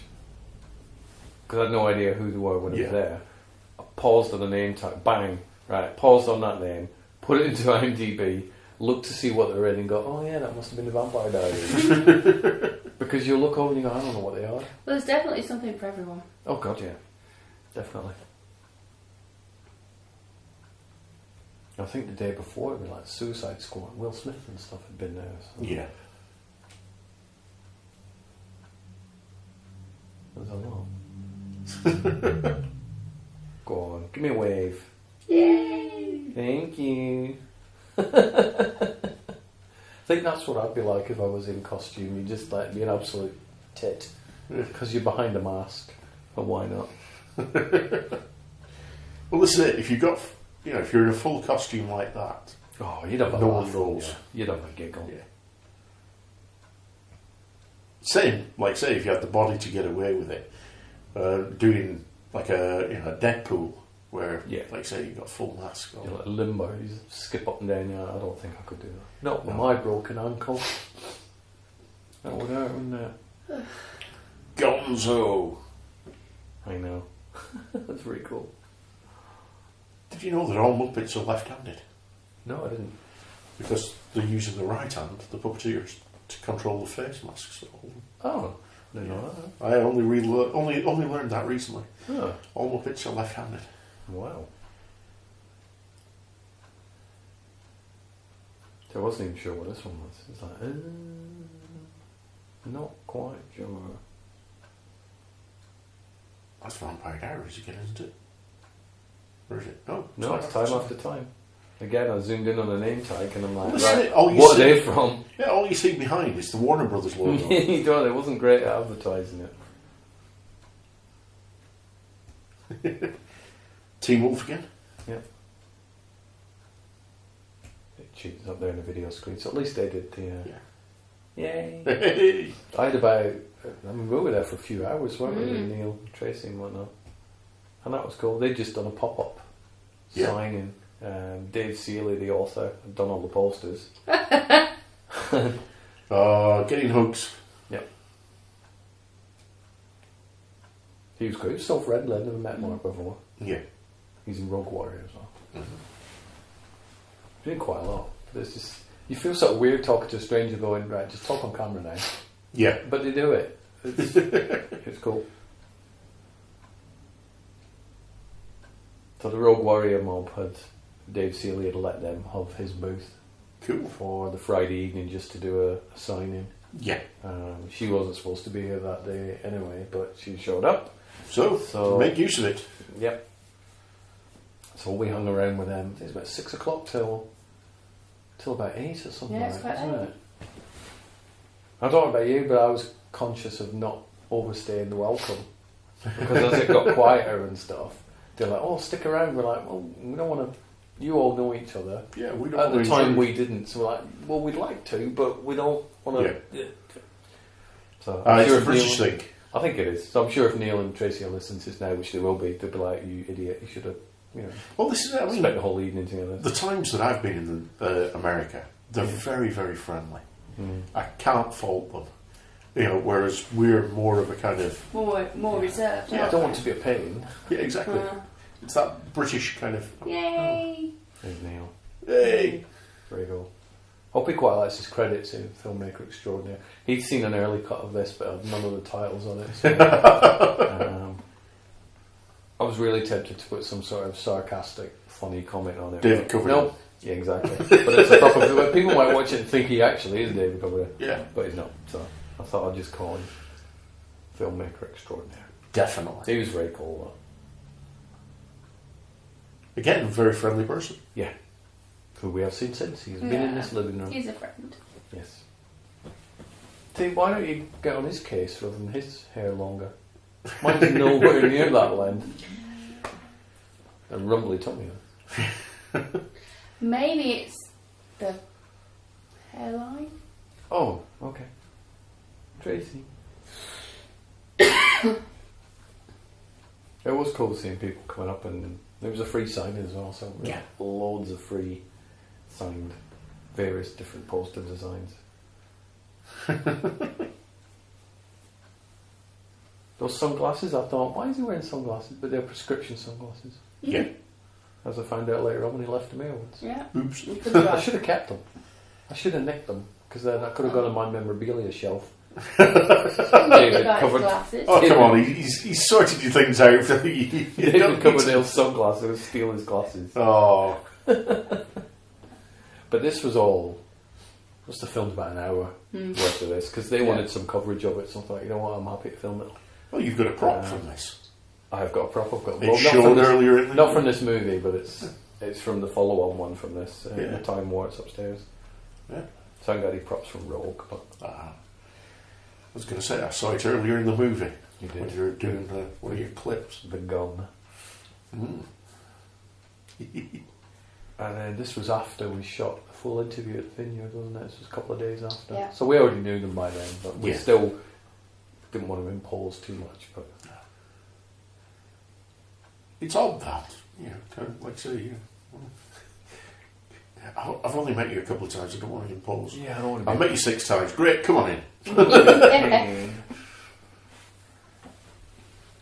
because I had no idea who they were when I was there, I paused on the name tag, bang, right, paused on that name, put it into IMDb, looked to see what they were in and go, oh yeah, that must have been the Vampire Diaries. Because you'll look over and you go, I don't know what they are. Well, there's definitely something for everyone. Oh god, yeah. Definitely. I think the day before it'd be like Suicide Squad, Will Smith and stuff had been there. So. Yeah. There's a lot. Go on, give me a wave. Yay! Thank you. I think that's what I'd be like if I was in costume. You just like be an absolute tit because you're behind a mask. And why not? Well, this is it. If you've got, if you're in a full costume like that, Oh, you'd have a no laugh, one knows. yeah. You'd have a giggle. Yeah. Same, like say, if you had the body to get away with it, doing like a Deadpool, where, like say, you've got full mask on. You're like limbo. You just skip up and down. Yeah, I don't think I could do that. Not with my broken ankle. That would hurt, wouldn't it? Gonzo! I know. That's pretty cool. Did you know that all Muppets are left-handed? No, I didn't. Because they're using the right hand, the puppeteers, to control the face masks. Oh, didn't know that. I only learned that recently. Oh, All Muppets are left-handed. wow. So I wasn't even sure what this one was. It's like, Not quite sure. That's Vampire Diaries again, isn't it? Or is it? No, it's Time After Time. Again, I zoomed in on a name tag and I'm like, what are they from? Yeah, all you see behind is the Warner Brothers logo. You don't, it wasn't great at advertising it. Teen Wolf again? Yeah. It's up there in the video screen, so at least they did the... Yay! I had about... we were there for a few hours, weren't we? Neil, Tracy and whatnot. And that was cool. They'd just done a pop-up signing. Dave Seeley, the author, had done all the posters. Getting hugs. Yep. He was good. He was self-friendly. I've never met Mark before. Yeah. He's in Rogue Warrior as well. He's doing quite a lot. There's just... You feel sort of weird talking to a stranger going, right, just talk on camera now. Yeah. But they do it. It's cool. So the Rogue Warrior mob Dave Seeley had let them have his booth. Cool. For the Friday evening just to do a signing. Yeah. She wasn't supposed to be here that day anyway, but she showed up. So make use of it. Yep. So we hung around with them. It was about 6 o'clock till about 8 or something. Yeah, it's quite late. I don't know about you, but I was conscious of not overstaying the welcome. Because as it got quieter and stuff, they're like, oh, stick around. We're like, well, we don't want to... You all know each other. Yeah, we don't. At the time, we didn't. So we're like, well, we'd like to, but we don't want to... Yeah. So it's a British thing. I think it is. So I'm sure if Neil and Tracy are listening to this now, which they will be, they'll be like, you idiot, you should have... Well, this is it. I mean, spent the whole evening together. The times that I've been in America, they're very, very friendly. I can't fault them. Whereas we're more of a kind of more reserved. Yeah, I don't want to be a pain. Yeah, exactly. It's that British kind of. Yay! There's Neil. Hey. Very cool. Hope he quite likes his credits in Filmmaker Extraordinaire. He'd seen an early cut of this, but none of the titles on it. So, I was really tempted to put some sort of sarcastic, funny comment on it. David Coverdale. No. Yeah, exactly. But it's a proper... People might watch it and think he actually is David Coverdale. Yeah. But he's not. So I thought I'd just call him Filmmaker Extraordinaire. Definitely. He was very cool, though. Again, a very friendly person. Yeah. Who we have seen since. He's been in this living room. He's a friend. Yes. See, why don't you get on his case rather than his hair longer? Mine's nowhere near that length. And rumbly tummy. Maybe it's the hairline. Oh, okay. Tracy. It was cool seeing people coming up, and there was a free signing as well, so we had loads of free signed various different poster designs. Those sunglasses, I thought, why is he wearing sunglasses? But they're prescription sunglasses. Yeah. As I found out later on when he left them here once. Yeah. Oops. I should have kept them. I should have nicked them, because then I could have gone on my memorabilia shelf. David Glasses. Oh, come on, he's sorted your things out. David Coverdale's sunglasses, steal his glasses. Oh. But this was all... Must have filmed about an hour worth of this, because they wanted some coverage of it, so I thought, you know what, I'm happy to film it. Well, you've got a prop from this. I've got a prop. I've got It's shown earlier in the not from this movie, but it's from the follow-on one from this. The Time War, it's upstairs. Yeah. So I haven't got any props from Rogue, but... I was going to say, I saw it earlier in the movie. You did. When you were doing one of your clips. The gun. And this was after we shot a full interview at the Vineyard, wasn't it? This was a couple of days after. Yeah. So we already knew them by then, but we still didn't want to impose too much. But it's odd that, kind of like I say, I've only met you a couple of times, I don't want to impose. Yeah, I don't want to. I've met you 6 times. Great, come on in.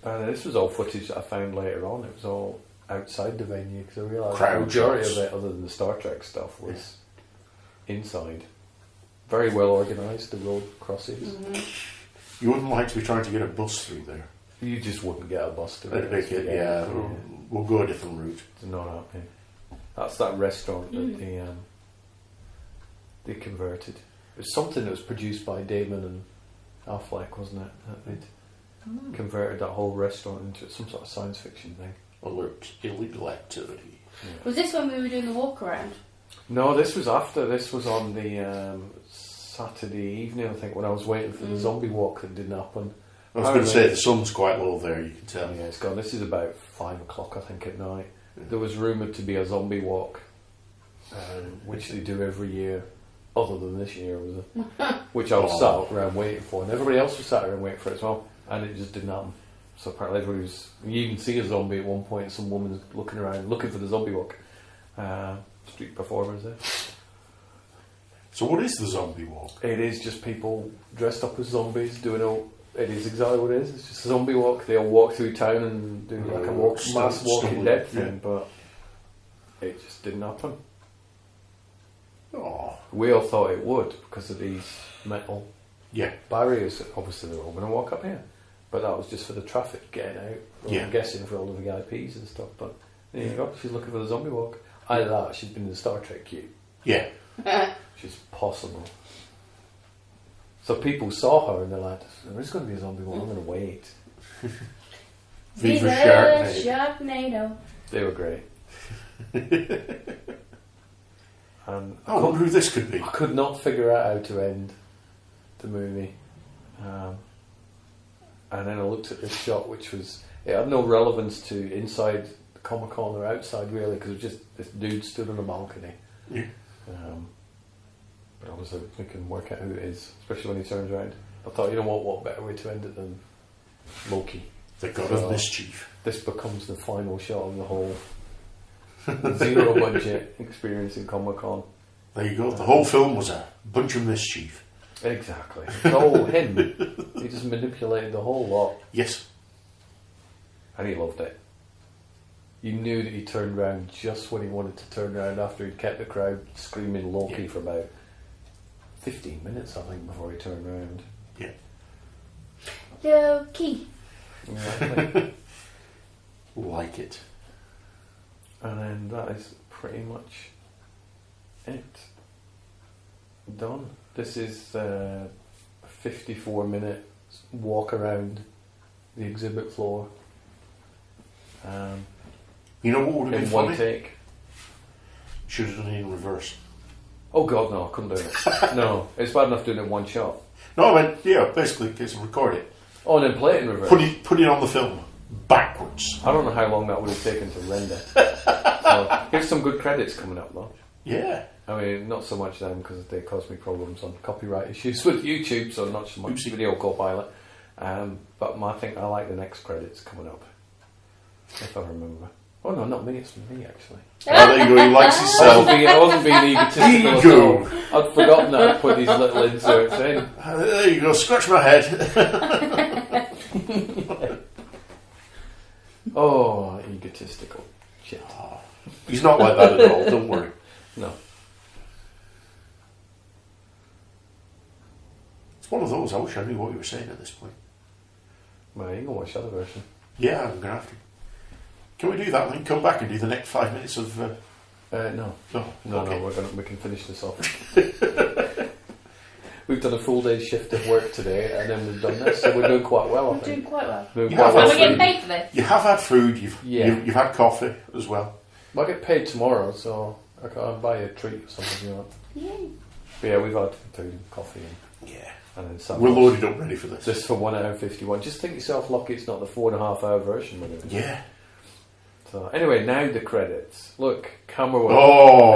And this was all footage that I found later on. It was all outside the venue, because I realised Crowd the majority shots. of it, other than the Star Trek stuff, was inside. Very well organised, the road crossings. You wouldn't like to be trying to get a bus through there. You just wouldn't get a bus to They'd make it, we'll go a different route. It's not happening. That's that restaurant that they converted. It was something that was produced by Damon Affleck, wasn't it? That they'd converted that whole restaurant into some sort of science fiction thing. Alert, illegal activity. Yeah. Was this when we were doing the walk around? No, this was after. This was on the Saturday evening, I think, when I was waiting for the zombie walk that didn't happen. I was going to say, the sun's quite low there, you can tell. Yeah, it's gone. This is about 5 o'clock, I think, at night. Yeah. There was rumoured to be a zombie walk, which they do every year, other than this year, was it? Which I was sat around waiting for, and everybody else was sat around waiting for it as well, and it just didn't happen. So apparently everybody was... You even see a zombie at one point, some woman's looking around, looking for the zombie walk. Street performers there. So what is the zombie walk? It is just people dressed up as zombies doing all... It is exactly what it is. It's just a zombie walk. They all walk through town and do like a mass Walking Dead thing, but it just didn't happen. Oh. We all thought it would because of these metal barriers. Obviously, they were all going to walk up here, but that was just for the traffic getting out. I'm guessing for all the VIPs and stuff. But there you go. She's looking for the zombie walk. Either that, she's been in the Star Trek queue. Yeah, which is possible. So people saw her and they're like, "There's going to be a zombie walk. I'm going to wait." Viva Sharknado. They were great. And I wonder who this could be. I could not figure out how to end the movie. And then I looked at this shot, which was... It had no relevance to inside the Comic-Con or outside, really, because it was just this dude stood on a balcony. Yeah. But obviously we can work out who it is, especially when he turns around. I thought, you know what better way to end it than Loki. The god of mischief. This becomes the final shot of the whole zero budget experience in Comic-Con. There you go. The whole film was a bunch of mischief. Exactly. It's all him. He just manipulated the whole lot. Yes. And he loved it. You knew that he turned around just when he wanted to turn around after he'd kept the crowd screaming Loki for about 15 minutes, I think, before he turned around. Yeah. Loki. Exactly. Like it. And then that is pretty much it. Done. This is a 54-minute walk around the exhibit floor. You know what would have been funny? In one take. Should have done it in reverse. Oh God, no, I couldn't do it. No, it's bad enough doing it in one shot. No, I meant, basically, just record it. Oh, and then play it in reverse. Put it on the film backwards. I don't know how long that would have taken to render. So, here's some good credits coming up, though. Yeah. I mean, not so much them because they caused me problems on copyright issues with YouTube, so not so much Video Copilot. But I think I like the next credits coming up, if I remember. Oh no, not me, it's me actually. Oh, there you go, he likes himself. I wasn't being egotistical at all. I'd forgotten that I put these little inserts in. There you go, scratch my head. Oh, egotistical. Shit. Oh, he's not like that at all, don't worry. No. It's one of those, I wish I knew what you were saying at this point. Well, you can watch the other version. Yeah, I'm going to have to. Can we do that then? Come back and do the next 5 minutes of... No. No, okay. We can finish this off. We've done a full day's shift of work today and then we've done this, so we're doing quite well, I think. Doing quite well. Are we getting paid for this? You have had food, you've had coffee as well. Well, I get paid tomorrow, so I can buy you a treat or something if you want. Yay. But yeah, we've had food and coffee. Yeah. And then we're loaded up ready for this. Just for 1 hour and 51. Just think yourself lucky it's not the 4.5 hour version. Yeah. So anyway, now the credits. Look, camerawork,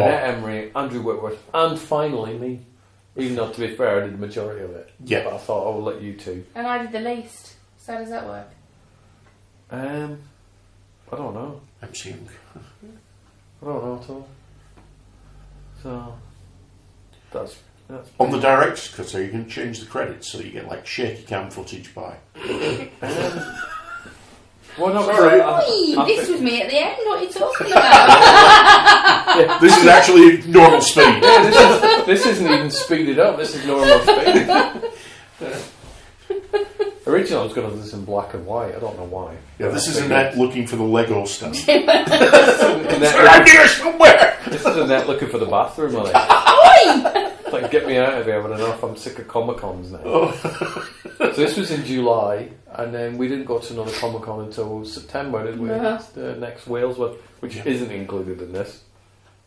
Annette Emery, Andrew Whitworth, and finally me. Even though, to be fair, I did the majority of it. Yeah. But I thought I will let you two. And I did the least. So how does that work? I don't know. MCing. I don't know at all. So that's on the director's cut, so you can change the credits so you get like shaky cam footage by. Well, not sorry. This was me at the end. What are you talking about? This is actually normal speed. Yeah, this isn't even speeded up. This is normal speed. Originally, I was going to do this in black and white. I don't know why. Yeah, this is Annette looking for the Lego stuff. It's around here somewhere. This is Annette looking for the bathroom. Oi! Like, get me out of here, I've had enough, I'm sick of Comic-Cons now. So this was in July, and then we didn't go to another Comic-Con until September, did we? No. The next Wales one, which isn't included in this.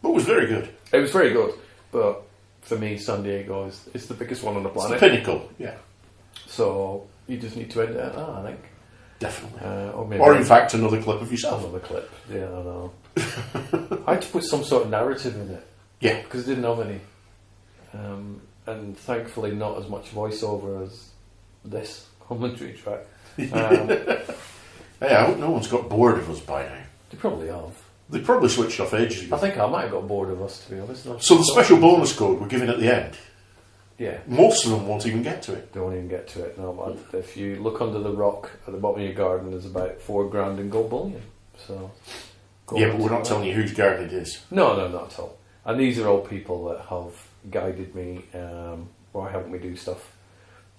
But it was very good. It was very good, but for me, San Diego is the biggest one on the planet. It's the pinnacle, yeah. So you just need to end it at that, I think. Definitely. Or in fact, another clip of yourself. Another clip, yeah, I know. I had to put some sort of narrative in it. Yeah. Because it didn't have any. And thankfully not as much voiceover as this commentary track. Hey, I hope no one's got bored of us by now. They probably have. They probably switched off ages ago. I think I might have got bored of us, to be honest. So the special bonus code we're giving at the end, yeah, most of them won't even get to it. They won't even get to it. No, but if you look under the rock at the bottom of your garden, there's about $4,000 in gold bullion. So, yeah, but we're not telling you whose garden it is. No, not at all. And these are all people that have guided me or helped me do stuff.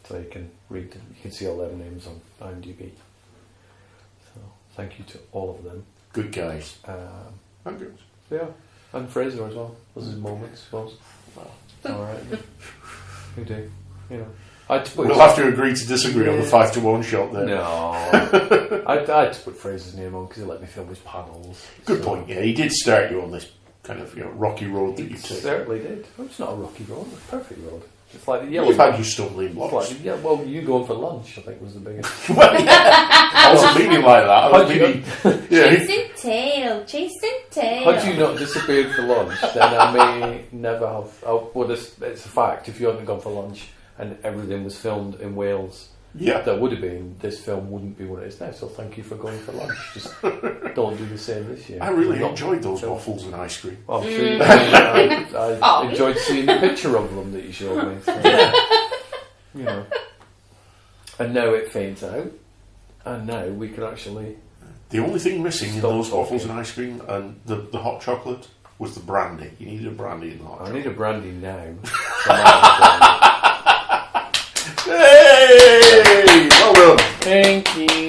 So you can read, you can see all their names on IMDb. So thank you to all of them. Good guys. And girls. Yeah, and Fraser as well. Those his moments, I suppose. All right. We do. You know. We'll have to agree to disagree on the 5-1 shot there. No. I had to put Fraser's name on because he let me film his panels. Good point, yeah. He did start you on this kind of rocky road that you took. Certainly did. Oh, it's not a rocky road, it's a perfect road. It's like the yellow. You've had you stumbling blocks. Like, yeah, well, you going for lunch, I think, was the biggest. Well, yeah. I wasn't meaning like that. I was meaning. Chasing tail. Had you not disappeared for lunch, then I may never have. Well, it's a fact. If you hadn't gone for lunch and everything was filmed in Wales, that would have been. This film wouldn't be what it is now. So thank you for going for lunch. Just don't do the same this year. I really enjoyed those waffles and ice cream. Well, I'm sure you did. I enjoyed seeing the picture of them that you showed me. So, you know. And now it fades out, and now we can actually. The only thing missing in those waffles and ice cream and the hot chocolate was the brandy. You needed a brandy in the hot chocolate. I need a brandy now. Hey! Well done. Thank you.